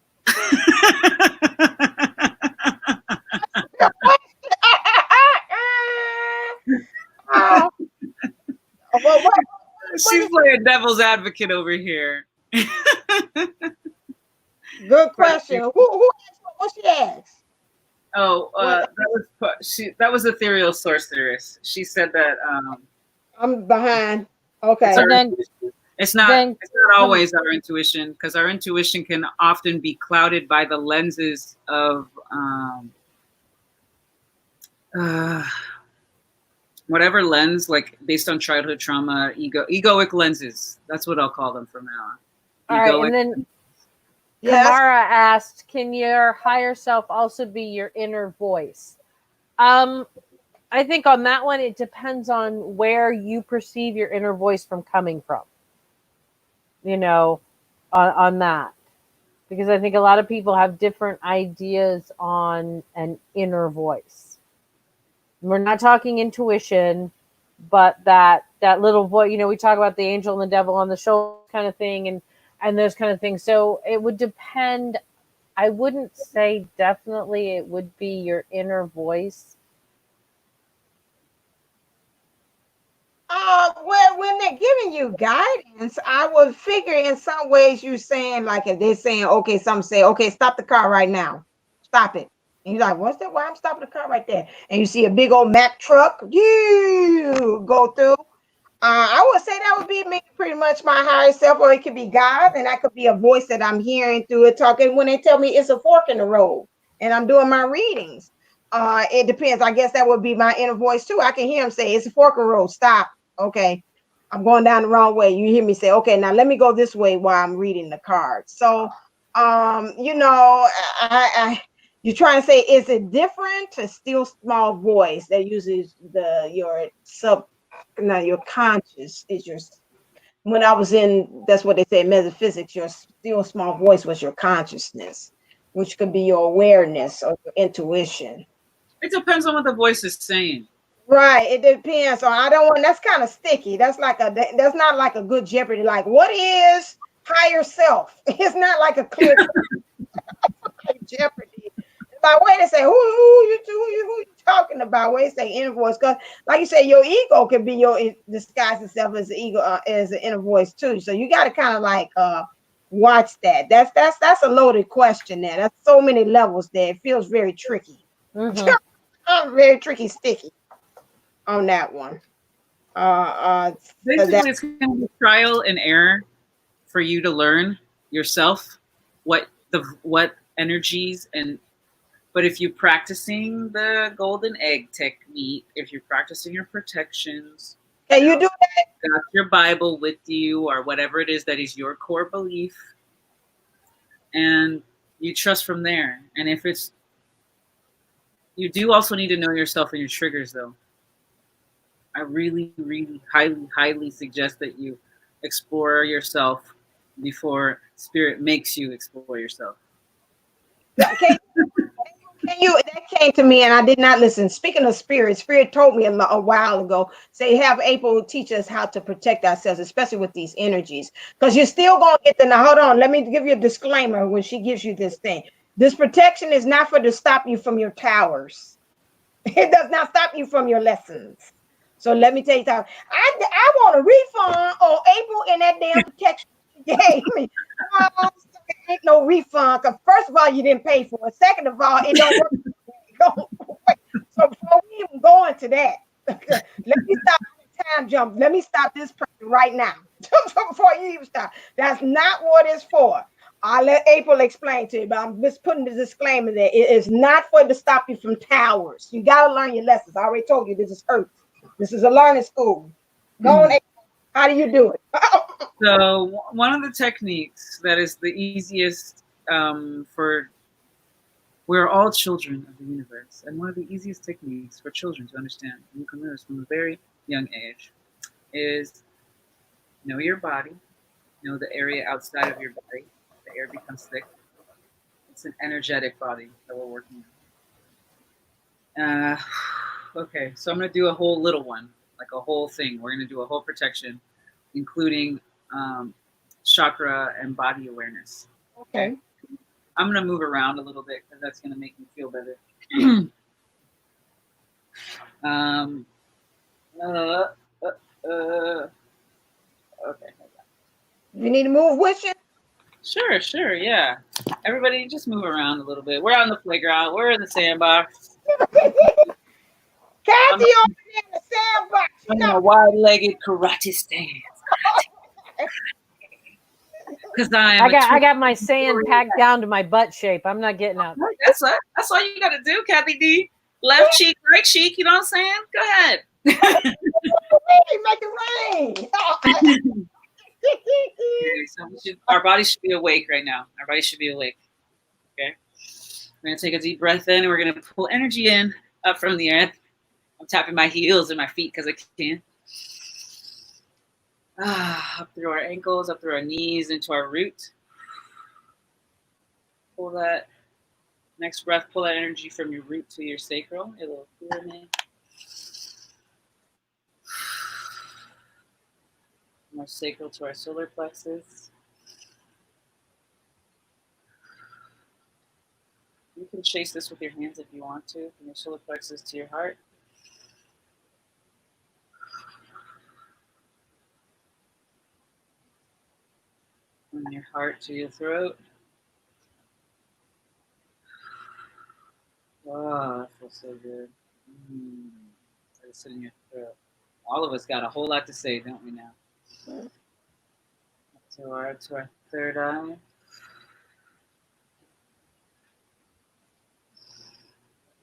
B: She's playing devil's advocate over here.
A: Good question. Who asked what she asked?
B: Oh, that was Ethereal Sorceress. She said that
A: I'm behind. Okay.
B: It's not always our intuition, because our intuition can often be clouded by the lenses of whatever lens, like based on childhood trauma, egoic lenses. That's what I'll call them from now on.
C: All right, and then Kamara asked, can your higher self also be your inner voice? I think on that one, it depends on where you perceive your inner voice from coming from. On that. Because I think a lot of people have different ideas on an inner voice. We're not talking intuition, but that little voice, we talk about the angel and the devil on the shoulder kind of thing and those kind of things. So it would depend. I wouldn't say definitely it would be your inner voice.
A: Well, when they're giving you guidance, I would figure in some ways you're saying, like, if they're saying, okay, some say, okay, stop the car right now. Stop it. And you're like, what's that? Why I'm stopping the car right there? And you see a big old Mack truck, you go through. I would say that would be me, pretty much my higher self, or it could be God, and that could be a voice that I'm hearing through it talking when they tell me it's a fork in the road and I'm doing my readings. It depends. I guess that would be my inner voice too. I can hear him say, it's a fork in the road. Stop. Okay. I'm going down the wrong way. You hear me say, okay, now let me go this way while I'm reading the card. So, you know, you're trying to say, is it different to still small voice that uses your your conscious is your, when I was in, that's what they say in metaphysics, your still small voice was your consciousness, which could be your awareness or your intuition.
B: It depends on what the voice is saying.
A: Right, it depends. So I don't want, that's kind of sticky. That's that's not like a good Jeopardy. Like, what is higher self? It's not like a clear Jeopardy. Like, wait, they say, who you talking about? Wait, say inner voice, because like you say, your ego can be your disguise itself as an ego, as an inner voice too. So you got to kind of like watch that. That's a loaded question there. That's so many levels there. It feels very tricky. Very tricky, sticky on that one.
B: Basically, it's kind of a trial and error for you to learn yourself what energies and. But if you're practicing the golden egg technique, if you're practicing your protections,
A: can you do that?
B: Got your Bible with you or whatever it is that is your core belief, and you trust from there. And if it's, you do also need to know yourself and your triggers, though. I really, really, highly suggest that you explore yourself before Spirit makes you explore yourself.
A: Okay. That came to me and I did not listen. Speaking of spirit told me a while ago, say have April teach us how to protect ourselves, especially with these energies, because you're still going to get the, now hold on, let me give you a disclaimer when she gives you this thing. This protection is not for to stop you from your towers. It does not stop you from your lessons. So let me tell you something. I want a refund on April and that damn protection she gave me. Ain't no refund, because first of all, you didn't pay for it. Second of all, it don't work. So before we even go into that, let me stop the time jump. Let me stop this person right now. Before you even stop. That's not what it's for. I'll let April explain to you, but I'm just putting the disclaimer there. It is not for to stop you from towers. You got to learn your lessons. I already told you this is Earth. This is a learning school. Go on, April. How do you do it?
B: So one of the techniques that is the easiest we're all children of the universe, and one of the easiest techniques for children to understand, you can learn this from a very young age, is know your body, know the area outside of your body. The air becomes thick. It's an energetic body that we're working on. Okay, so I'm going to do a whole little one, like a whole thing. We're going to do a whole protection, including chakra and body awareness.
A: Okay.
B: I'm going to move around a little bit because that's going to make me feel better. Okay.
A: You need to move with you?
B: Sure, yeah. Everybody just move around a little bit. We're on the playground. We're in the sandbox.
A: Kathy over there in the sandbox.
B: I'm in a wide-legged karate stance. Because
C: I got my sand packed down to my butt shape. I'm not getting up.
B: That's all you got to do, Kathy D. Left cheek, right cheek. You know what I'm saying? Go ahead.
A: Make it rain.
B: So our body should be awake right now. Our body should be awake. Okay. We're going to take a deep breath in, and we're going to pull energy in up from the earth. I'm tapping my heels and my feet because I can. Up through our ankles, up through our knees, into our root. Pull that. Next breath, pull that energy from your root to your sacral. A little pyramid. From our sacral to our solar plexus. You can chase this with your hands if you want to, from your solar plexus to your heart. heart to your throat. Oh, that feels so good. Let it sit in your throat. All of us got a whole lot to say, don't we now? To our third eye.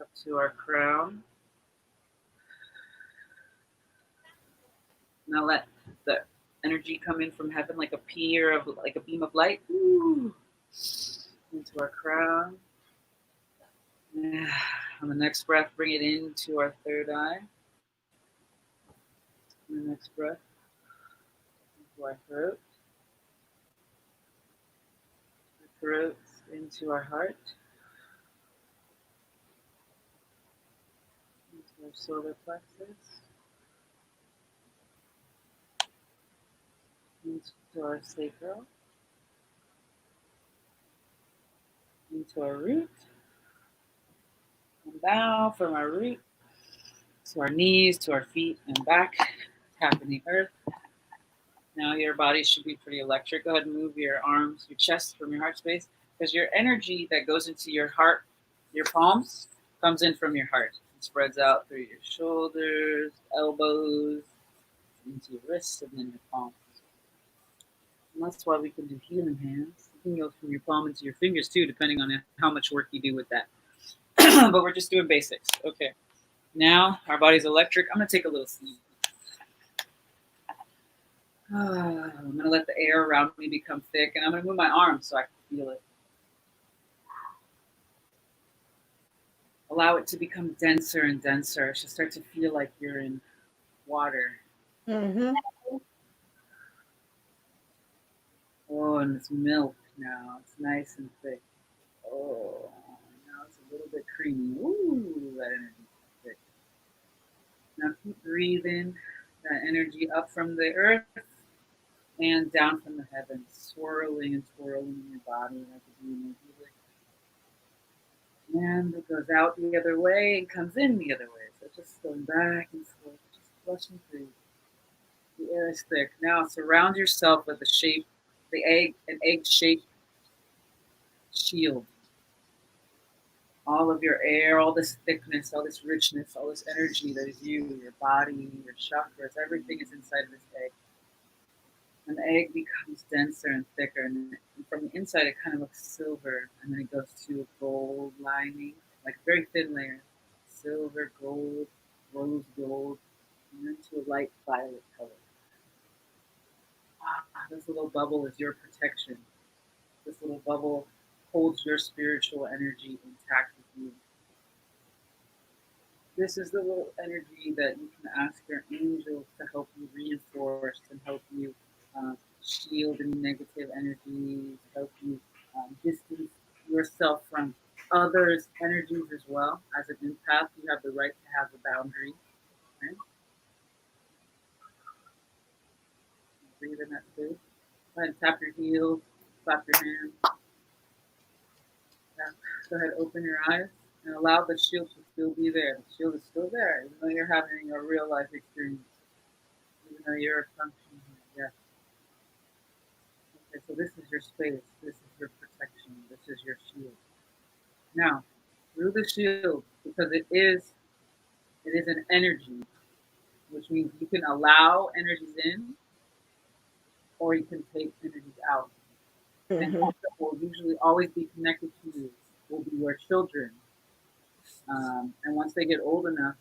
B: Up to our crown. Now let the energy come in from heaven like a like a beam of light. Ooh. Into our crown. On the next breath, bring it into our third eye. On the next breath, into our throat. The throat into our heart. Into our solar plexus. Into our sacral. Into our root. And down from our root to our knees, to our feet, and back. Tapping the earth. Now your body should be pretty electric. Go ahead and move your arms, your chest from your heart space, because your energy that goes into your heart, your palms, comes in from your heart. It spreads out through your shoulders, elbows, into your wrists, and then your palms. And that's why we can do healing hands. You can go from your palm into your fingers too, depending on how much work you do with that. But we're just doing basics. Okay. Now our body's electric. I'm going to take a little sleep. I'm going to let the air around me become thick, and I'm going to move my arms so I can feel it. Allow it to become denser and denser. It should start to feel like you're in water.
A: Mm-hmm.
B: Oh, and it's milk now. It's nice and thick. Oh, now it's a little bit creamy. Ooh, that energy is thick. Now keep breathing that energy up from the earth and down from the heavens, swirling and twirling in your body like a beam of helix. And it goes out the other way and comes in the other way. So it's just going back and forth, just flushing through. The air is thick. Now surround yourself with an egg-shaped shield. All of your air, all this thickness, all this richness, all this energy that is you, your body, your chakras, everything is inside of this egg. And the egg becomes denser and thicker, and from the inside it kind of looks silver, and then it goes to a gold lining, like a very thin layer. Silver, gold, rose gold, and then to a light violet color. This little bubble is your protection. This little bubble holds your spiritual energy intact with you. This is the little energy that you can ask your angels to help you reinforce and help you shield any negative energies, help you distance yourself from others' energies as well. As an empath, you have the right to have a boundary. Right? Breathe in that space. Go ahead and tap your heels, clap your hands. Go ahead, open your eyes, and allow the shield to still be there. The shield is still there, even though you're having a real life experience, even though you're a function here. Yes. Okay, so this is your space. This is your protection. This is your shield. Now, through the shield, because it is an energy, which means you can allow energies in, or you can take energies out. Mm-hmm. And what will usually always be connected to you will be your children. And once they get old enough,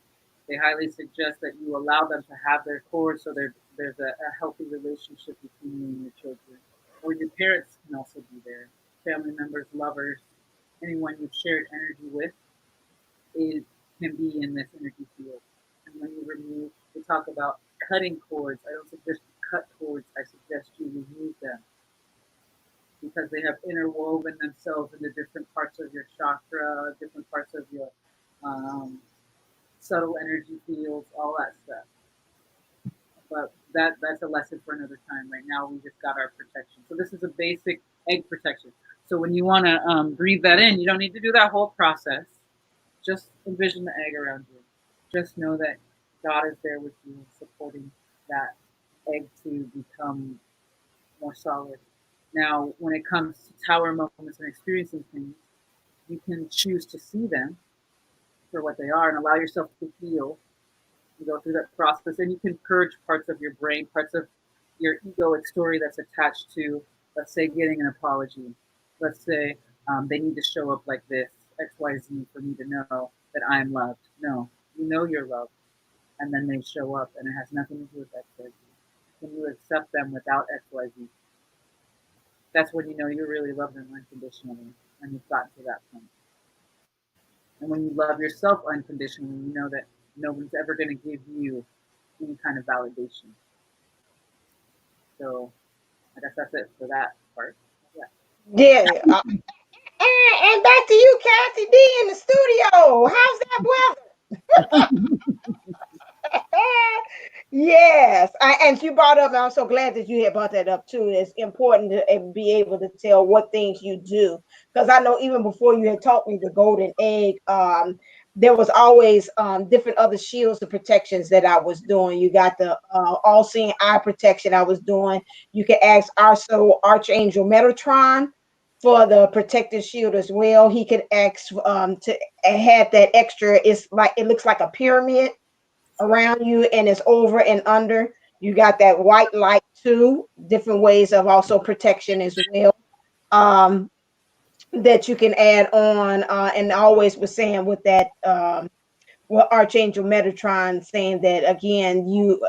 B: they highly suggest that you allow them to have their core, so there's a healthy relationship between you and your children. Or your parents can also be there. Family members, lovers, anyone you've shared energy with, it can be in this energy field. And when you remove, we talk about cutting cords. I don't suggest you cut cords. I suggest you remove them, because they have interwoven themselves into different parts of your chakra, different parts of your subtle energy fields, all that stuff. But that's a lesson for another time. Right now, we just got our protection. So this is a basic egg protection. So when you want to breathe that in, you don't need to do that whole process. Just envision the egg around you. Just know that God is there with you, supporting that egg to become more solid. Now, when it comes to tower moments and experiencing things, you can choose to see them for what they are and allow yourself to heal. You go through that process, and you can purge parts of your brain, parts of your egoic story that's attached to, let's say, getting an apology. Let's say they need to show up like this, XYZ, for me to know that I'm loved. No, you know you're loved, and then they show up, and it has nothing to do with XYZ. When you accept them without XYZ, that's when you know you really love them unconditionally, and you've gotten to that point. And when you love yourself unconditionally, you know that no one's ever going to give you any kind of validation. So I guess that's it for that part.
A: Yeah. And back to you, Kathy D, in the studio. How's that weather? Yes, and you brought up, and I'm so glad that you had brought that up too. It's important to be able to tell what things you do, because I know even before you had taught me the golden egg, there was always different other shields and protections that I was doing. You got the all-seeing eye protection I was doing. You can ask also Archangel Metatron for the protective shield as well. He could ask to have that extra. It's like, it looks like a pyramid around you, and it's over and under. You got that white light too, different ways of also protection as well, that you can add on. And always was saying with that, well, Archangel Metatron saying that again, you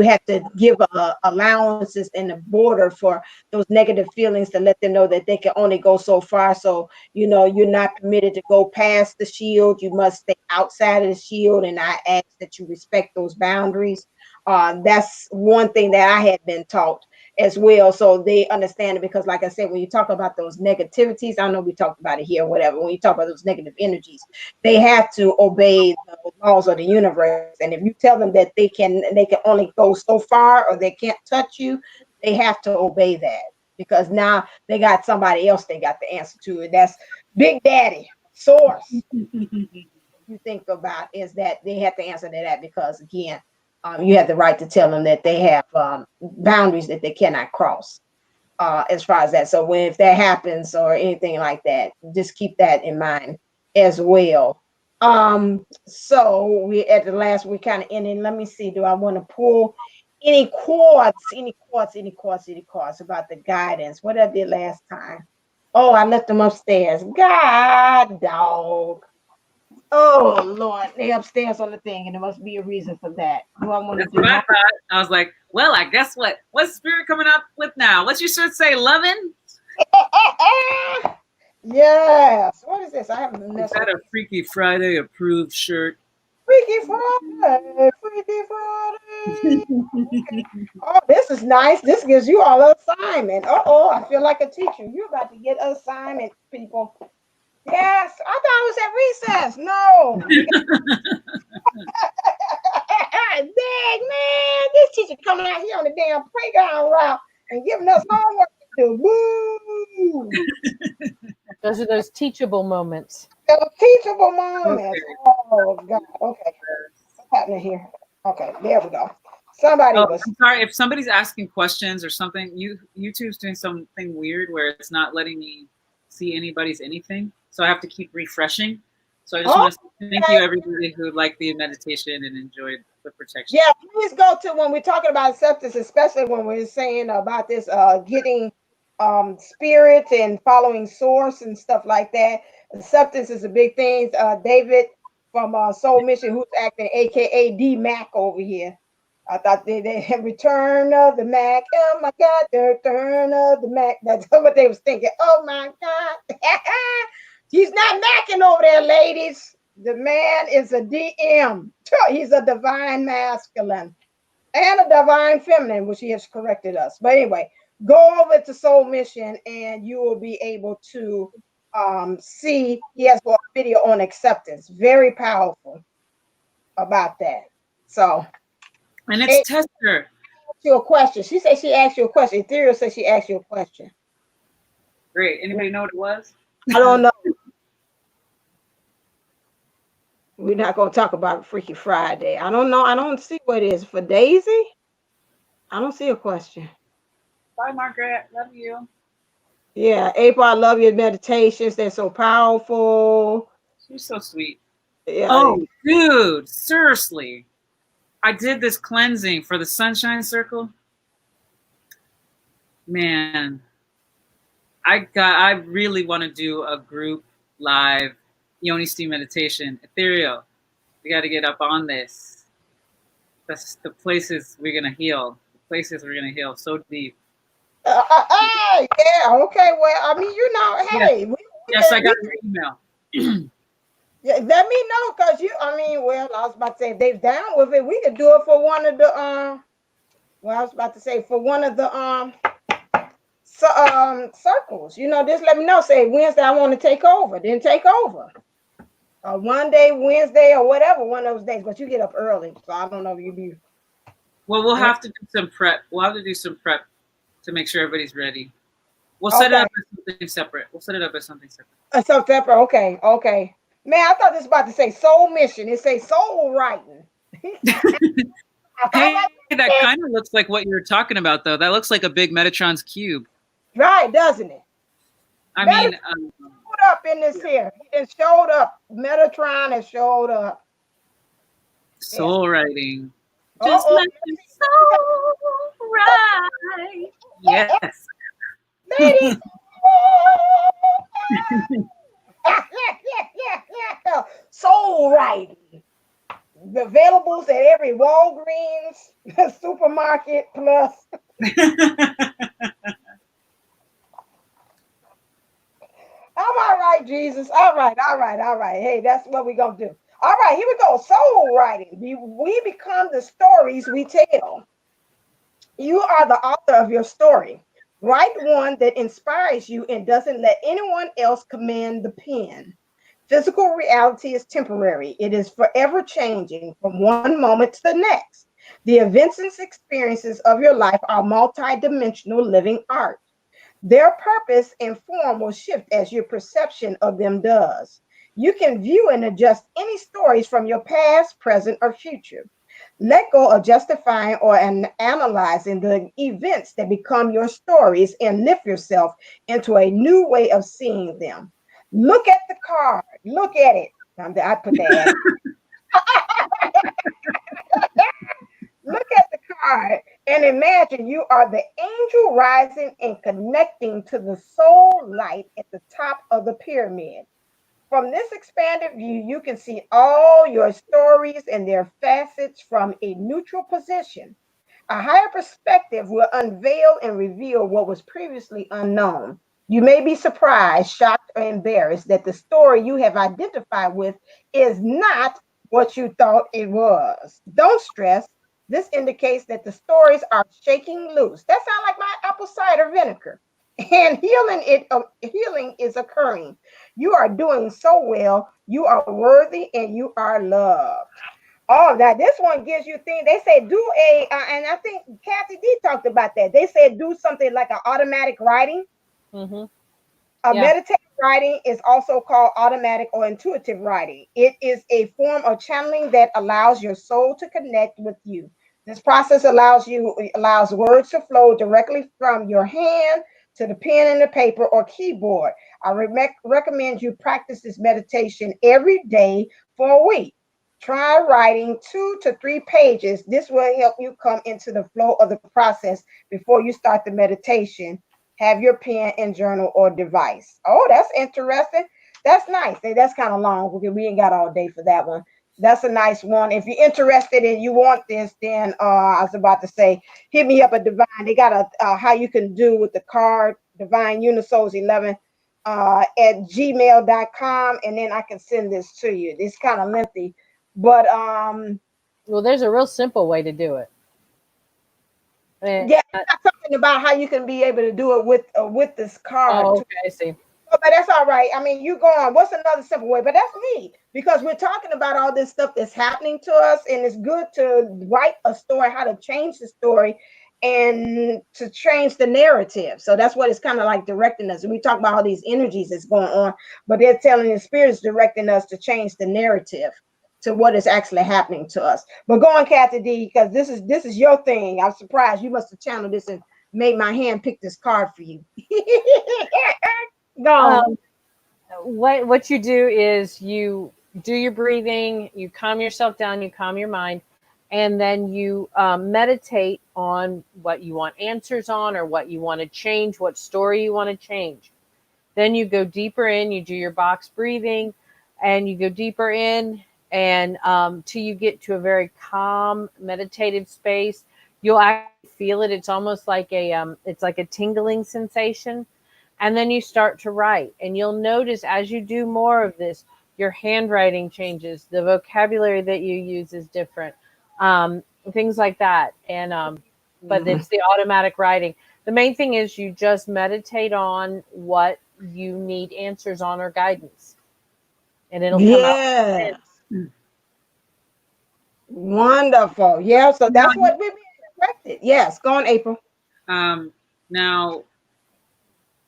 A: have to give allowances in the border for those negative feelings, to let them know that they can only go so far. So you're not permitted to go past the shield. You must stay outside of the shield, and I ask that you respect those boundaries. That's one thing that I had been taught as well, so they understand it. Because like I said, when you talk about those negativities, I know we talked about it here, whatever, when you talk about those negative energies, they have to obey the laws of the universe. And if you tell them that they can only go so far, or they can't touch you, they have to obey that, because now they got somebody else they got the answer to it. That's Big Daddy, Source. You think about is that they have to answer to that, because again, you have the right to tell them that they have boundaries that they cannot cross, as far as that. So if that happens or anything like that, just keep that in mind as well. So we at the last, we kind of ending. Let me see. Do I want to pull any cards about the guidance? What I did last time? Oh, I left them upstairs. God dog. Oh Lord, they upstairs on the thing, and there must be a reason for that. Do I want to do?
B: What I thought. I was like, well, I guess what's spirit coming up with now? What's your shirt say? Loving?
A: Yes. What is this? I haven't
B: Is that a Freaky Friday approved shirt?
A: Freaky Friday, Freaky Friday. Okay. Oh, this is nice. This gives you all an assignment. Oh, I feel like a teacher. You're about to get an assignment, people. Yes, I thought I was at recess. No. Dang, man. This teacher coming out here on the damn playground route and giving us homework to do. Boo.
C: Those are those teachable moments.
A: Those teachable moments. Okay. Oh, God. Okay. What's happening here? Okay, there we go. Somebody was.
B: I'm sorry if somebody's asking questions or something. YouTube's doing something weird where it's not letting me see anybody's anything, so I have to keep refreshing. So I just want to say thank you everybody who liked the meditation and enjoyed the protection.
A: Yeah, please go to when we're talking about acceptance, especially when we're saying about this getting spirit and following source and stuff like that. Acceptance is a big thing. David from Soul Mission, who's acting aka D Mac over here. I thought they had Return of the Mac. Oh my God, the Return of the Mac. That's what they was thinking. Oh my God. He's not macking over there, ladies. The man is a DM. He's a divine masculine and a divine feminine, which he has corrected us. But anyway, go over to Soul Mission and you will be able to see. He has a video on acceptance. Very powerful about that. So.
B: And it's Tester.
A: You a question. She said she asked you a question. Ethereal said she asked you a question.
B: Great. Anybody know what it was?
A: I don't know. We're not going to talk about Freaky Friday. I don't know. I don't see what it is. For Daisy? I don't see a question.
B: Bye, Margaret. Love you.
A: Yeah, April, I love your meditations. They're so powerful.
B: She's so sweet.
A: Yeah.
B: Oh, dude, seriously. I did this cleansing for the Sunshine Circle. Man, I really want to do a group live Yoni Steam meditation. Ethereal, we got to get up on this. That's the places we're gonna heal. The places we're gonna heal so deep.
A: Yeah, okay. Well, I mean, hey,
B: yes, I got your email.
A: Yeah, let me know, because well, I was about to say, if they're down with it, we could do it for one of the well, I was about to say for one of the circles. Just let me know. Say Wednesday I want to take over, then take over. One day, Wednesday or whatever, one of those days. But you get up early, so I don't know if you be.
B: Well, we'll have to do some prep. We'll have to do some prep to make sure everybody's ready. We'll set it up as something separate. Something separate.
A: Okay. Man, I thought this was about to say soul mission. It say soul writing.
B: Hey, that kind of looks like what you're talking about, though. That looks like a big Metatron's cube.
A: Right, doesn't it?
B: I mean,
A: showed up in this here. It showed up. Metatron has showed up.
B: Soul writing. Just let your soul write. Yes.
A: Ladies. Soul writing. The availables at every Walgreens, supermarket, plus. All right, Jesus. All right. Hey, that's what we're going to do. All right, here we go. Soul writing. We become the stories we tell. You are the author of your story. Write one that inspires you and doesn't let anyone else command the pen. Physical reality is temporary. It is forever changing from one moment to the next. The events and experiences of your life are multi-dimensional living art. Their purpose and form will shift as your perception of them does. You can view and adjust any stories from your past, present, or future. Let go of justifying or analyzing the events that become your stories and lift yourself into a new way of seeing them. Look at the card. Look at it. I put that. Look at the card and imagine you are the angel rising and connecting to the soul light at the top of the pyramid. From this expanded view, you can see all your stories and their facets from a neutral position. A higher perspective will unveil and reveal what was previously unknown. You may be surprised, shocked, or embarrassed that the story you have identified with is not what you thought it was. Don't stress. This indicates that the stories are shaking loose. That sounds like my apple cider vinegar. And healing is occurring. You are doing so well. You are worthy and you are loved. Oh, now this one gives you things. They say do and I think Kathy D talked about that. They said do something like an automatic writing.
C: Mm-hmm.
A: Meditative writing is also called automatic or intuitive writing. It is a form of channeling that allows your soul to connect with you. This process allows words to flow directly from your hand to the pen and the paper or keyboard. I recommend you practice this meditation every day for a week. Try writing 2 to 3 pages. This will help you come into the flow of the process before you start the meditation. Have your pen and journal or device. Oh, that's interesting. That's nice. That's kind of long because we ain't got all day for that one. That's a nice one. If you're interested and you want this, then I was about to say, hit me up at Divine. They got a how you can do with the card, Divine Unisouls 11 at gmail.com, and then I can send this to you. It's kind of lengthy, but
C: well, there's a real simple way to do it.
A: Yeah, something about how you can be able to do it with this card.
C: Oh, okay, I see.
A: But that's all right. I mean, you go on. What's another simple way? But that's neat because we're talking about all this stuff that's happening to us, and it's good to write a story, how to change the story, and to change the narrative. So that's what it's kind of like directing us. And we talk about all these energies that's going on, but they're telling the spirits directing us to change the narrative to what is actually happening to us. But go on, Kathy D, because this is your thing. I'm surprised you must have channeled this in made my hand pick this card for you. Go on.
C: What you do is you do your breathing, you calm yourself down, you calm your mind, and then you meditate on what you want answers on, or what you want to change, what story you want to change. Then you go deeper in, you do your box breathing, and you go deeper in, and till you get to a very calm, meditative space. You'll actually feel it. It's almost like it's like a tingling sensation. And then you start to write, and you'll notice as you do more of this, your handwriting changes, the vocabulary that you use is different, things like that. And but it's the automatic writing. The main thing is you just meditate on what you need answers on or guidance, and it'll come out.
A: Wonderful. Yeah, so that's what we're being directed. Yes, go on, April.
B: Now,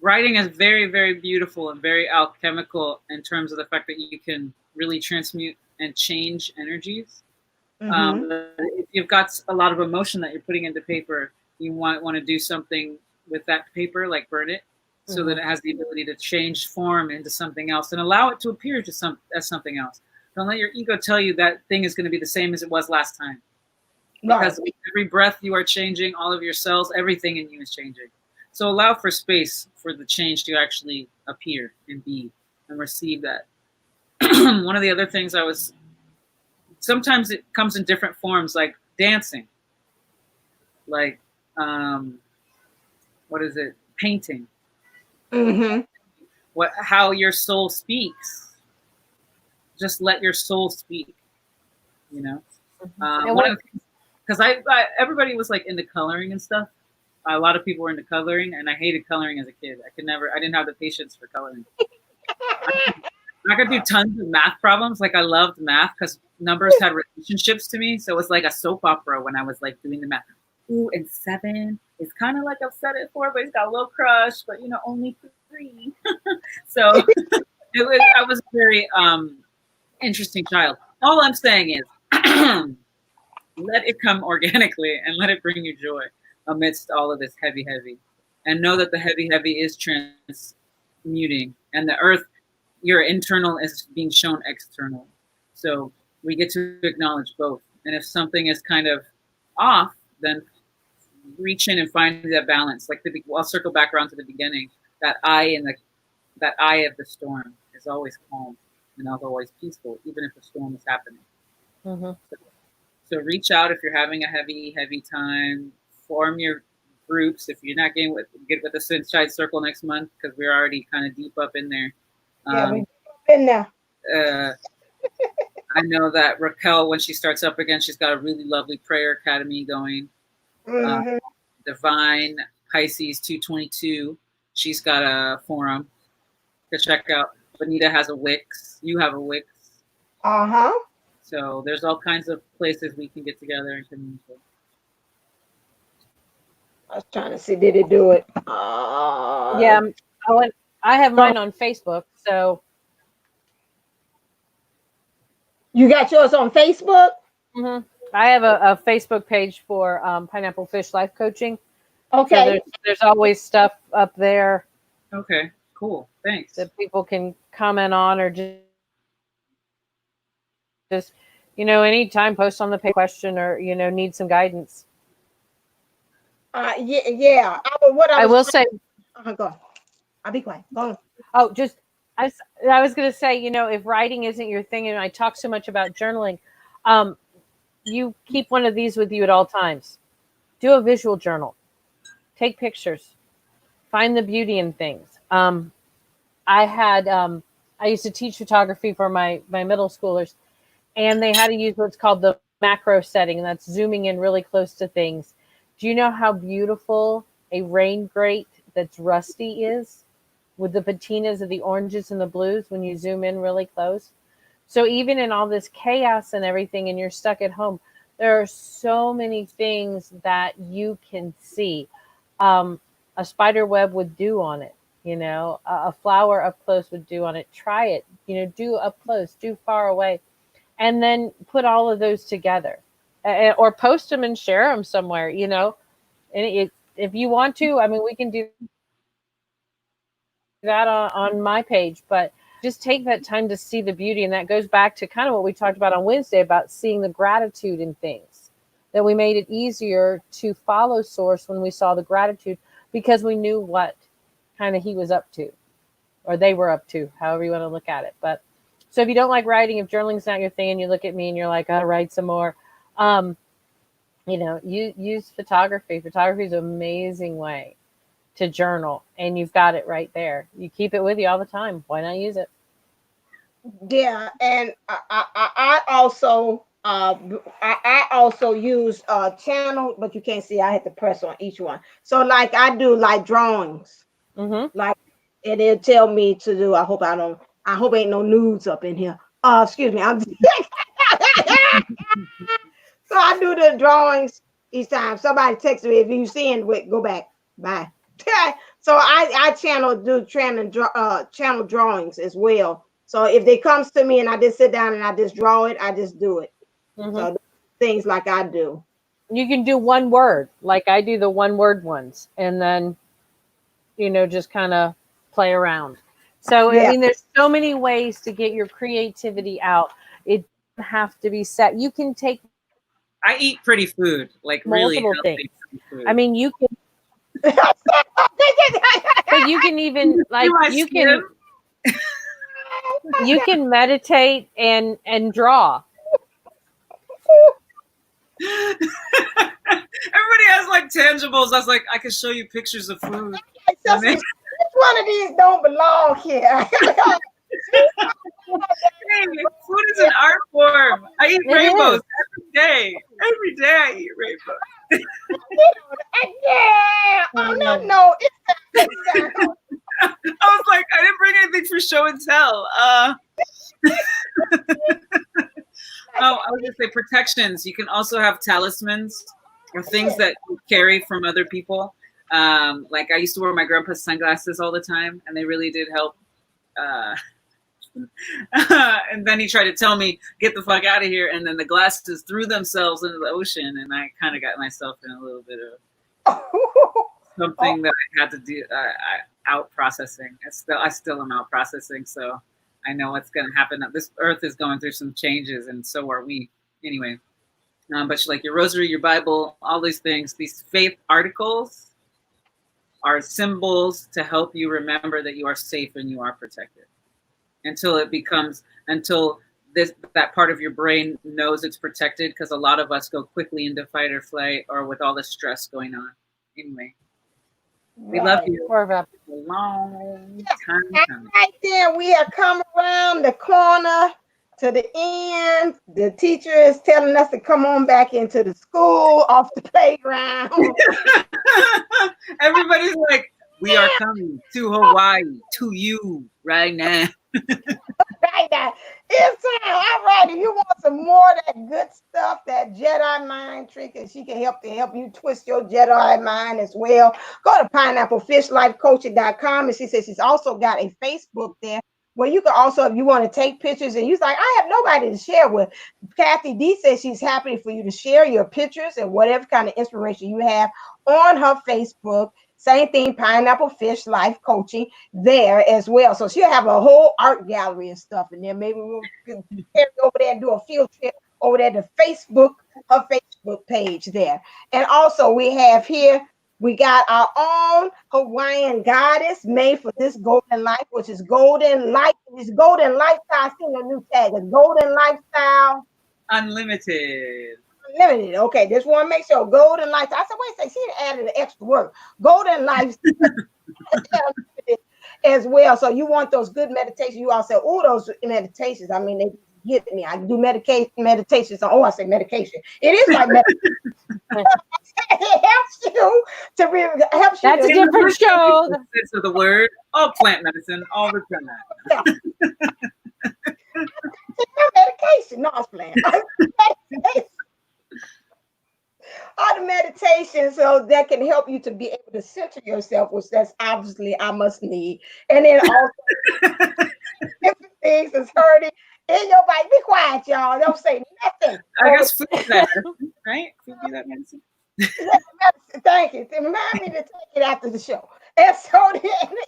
B: writing is very, very beautiful and very alchemical in terms of the fact that you can really transmute and change energies. If you've got a lot of emotion that you're putting into paper, you might want to do something with that paper, like burn it, so that it has the ability to change form into something else and allow it to appear to as something else. Don't let your ego tell you that thing is going to be the same as it was last time. Because with every breath you are changing, all of your cells, everything in you is changing. So allow for space for the change to actually appear and be and receive that. One of the other things sometimes it comes in different forms, like dancing, like, what is it? Painting. How your soul speaks. Just let your soul speak, you know? Because everybody was like into coloring and stuff. A lot of people were into coloring, and I hated coloring as a kid. I didn't have the patience for coloring. I could do tons of math problems. Like, I loved math because numbers had relationships to me. So it was like a soap opera when I was like doing the math. Ooh, and 7 is kind of like upset at 4, but he's got a little crush, but only 3. So I was a very interesting child. All I'm saying is let it come organically and let it bring you joy amidst all of this heavy. And know that the heavy is transmuting, and the earth, your internal is being shown external. So we get to acknowledge both. And if something is kind of off, then reach in and find that balance. Like I'll circle back around to the beginning. That eye of the storm is always calm and always peaceful, even if a storm is happening. So reach out if you're having a heavy time. Form your groups. If you're not get with the Sunshine Circle next month, because we're already kind of deep up in there.
A: We've been there.
B: I know that Raquel, when she starts up again, she's got a really lovely prayer academy going. Divine Pisces 222. She's got a forum to check out. Bonita has a Wix. You have a Wix. So there's all kinds of places we can get together and communicate.
A: I was trying to see, did it do it?
C: Yeah, I have mine on Facebook. So
A: you got yours on Facebook?
C: I have a Facebook page for Pineapple Fish Life Coaching.
A: Okay.
C: So there's always stuff up there.
B: Okay, cool. Thanks.
C: That people can comment on, or just anytime post on the page question, or need some guidance.
A: Yeah. I will say. Go. I'll be quiet. Go on.
C: Oh, I was going to say, if writing isn't your thing, and I talk so much about journaling, you keep one of these with you at all times. Do a visual journal. Take pictures. Find the beauty in things. I used to teach photography for my middle schoolers, and they had to use what's called the macro setting, and that's zooming in really close to things. Do you know how beautiful a rain grate that's rusty is, with the patinas of the oranges and the blues when you zoom in really close? So even in all this chaos and everything, and you're stuck at home, there are so many things that you can see. A spider web with dew on it, a flower up close with dew on it. Try it, do up close, do far away, and then put all of those together, or post them and share them somewhere, and if you want to, I mean, we can do that on my page, but just take that time to see the beauty. And that goes back to kind of what we talked about on Wednesday about seeing the gratitude in things, that we made it easier to follow Source when we saw the gratitude because we knew what kind of he was up to, or they were up to, however you want to look at it. But so if you don't like writing, if journaling's not your thing, and you look at me and you're like, I'll write some more, you use photography. Photography is an amazing way to journal, and you've got it right there. You keep it with you all the time. Why not use it?
A: Yeah, and I also use channel, but you can't see. I had to press on each one. So like I do like drawings, like, and it'll tell me to do. I hope ain't no nudes up in here. Excuse me. So I do the drawings each time. Somebody texts me, if you seeing, wait, go back. Bye. So I channel drawings as well. So if they comes to me and I just sit down and I just draw it, I just do it. So things like I do.
C: You can do one word, like I do the one word ones, and then, just kind of play around. So, I mean, there's so many ways to get your creativity out. It doesn't have to be set. You can take.
B: I eat pretty food, like
C: multiple
B: really
C: things.
B: Food.
C: I mean, you can. But you can even you can meditate and draw.
B: Everybody has like tangibles. I was like, I can show you pictures of food.
A: Which one of these don't belong here?
B: Hey, food is an art form. I eat rainbows every day. Every day I eat rainbows.
A: No.
B: I was like, I didn't bring anything for show and tell. I was gonna say protections. You can also have talismans or things that you carry from other people. Like I used to wear my grandpa's sunglasses all the time, and they really did help. And then he tried to tell me, get the fuck out of here. And then the glasses threw themselves into the ocean, and I kind of got myself in a little bit of something that I had to do, out processing. I still am out processing, so I know what's going to happen. This earth is going through some changes, and so are we. Anyway, but like your rosary, your Bible, all these things, these faith articles are symbols to help you remember that you are safe and you are protected. Until that part of your brain knows it's protected, because a lot of us go quickly into fight or flight, or with all the stress going on. Anyway, we love you. For a long time.
A: Right there, we have come around the corner to the end. The teacher is telling us to come on back into the school, off the playground.
B: Everybody's like, we are coming to Hawaii, to you right now.
A: Right now, it's time. All right, if you want some more of that good stuff, that Jedi mind trick, and she can help you twist your Jedi mind as well, go to pineapplefishlifecoaching.com, and she says she's also got a Facebook there where you can also, if you want to take pictures, and you're like, I have nobody to share with. Kathy D says she's happy for you to share your pictures and whatever kind of inspiration you have on her Facebook. Same thing, Pineapple Fish Life Coaching there as well. So she'll have a whole art gallery and stuff in there. Maybe we'll carry over there and do a field trip over there to her Facebook page there. And also we have here, we got our own Hawaiian goddess made for this golden life, which is golden life. It's golden lifestyle. I seen a new tag. It's golden lifestyle.
B: Unlimited.
A: Limited. Okay, just want to make sure golden life. I said, wait a second, she added an extra word. Golden life as well. So you want those good meditations. You all say, oh, those meditations. I mean, they get me. I do meditations. I say medication. It is like meditation. It helps you to really helps you.
C: That's a different show.
B: Sense of the word. All plant medicine, all the time.
A: Medication. No, I was playing. All the meditation, so that can help you to be able to center yourself, which that's obviously I must need. And then also different things is hurting in your body. Be quiet, y'all. Don't say nothing.
B: I guess food is that medicine, right? Food be that medicine.
A: Thank you. remind me to take it after the show. And so then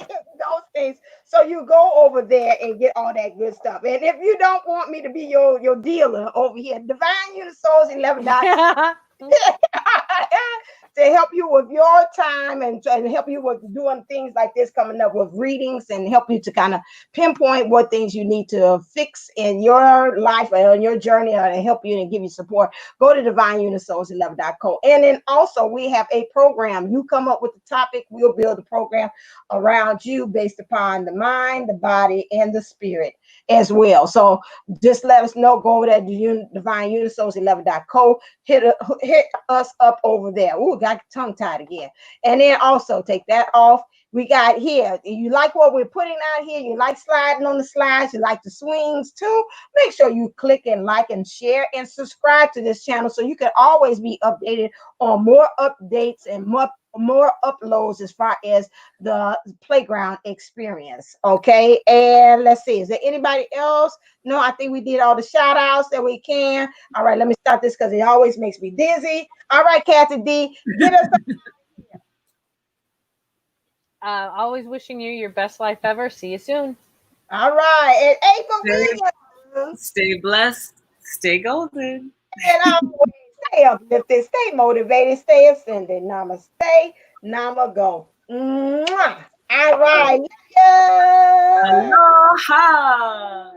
A: those things. So you go over there and get all that good stuff. And if you don't want me to be your dealer over here, DivineUnisouls11. To help you with your time and help you with doing things like this, coming up with readings and help you to kind of pinpoint what things you need to fix in your life or on your journey and help you and give you support. Go to DivineUnisouls11.co. And then also we have a program. You come up with the topic, we'll build a program around you based upon the mind, the body, and the spirit as well. So just let us know. Go over there to DivineUnisouls11.co. Hit us up over there. Ooh, got tongue tied again. And then also take that off. We got here. You like what we're putting out here? You like sliding on the slides? You like the swings too? Make sure you click and like and share and subscribe to this channel so you can always be updated on more updates and more uploads as far as the playground experience. Okay, and let's see, is there anybody else? No, I think we did all the shout outs that we can. All right, let me start this because it always makes me dizzy. All right, Kathy D, get us
C: Always wishing you your best life ever. See you soon.
A: all right, and April,
B: stay blessed, stay golden,
A: and always stay uplifted, stay motivated, stay ascended. Namaste, Nama go. Mwah. All right. Yeah.
B: aloha.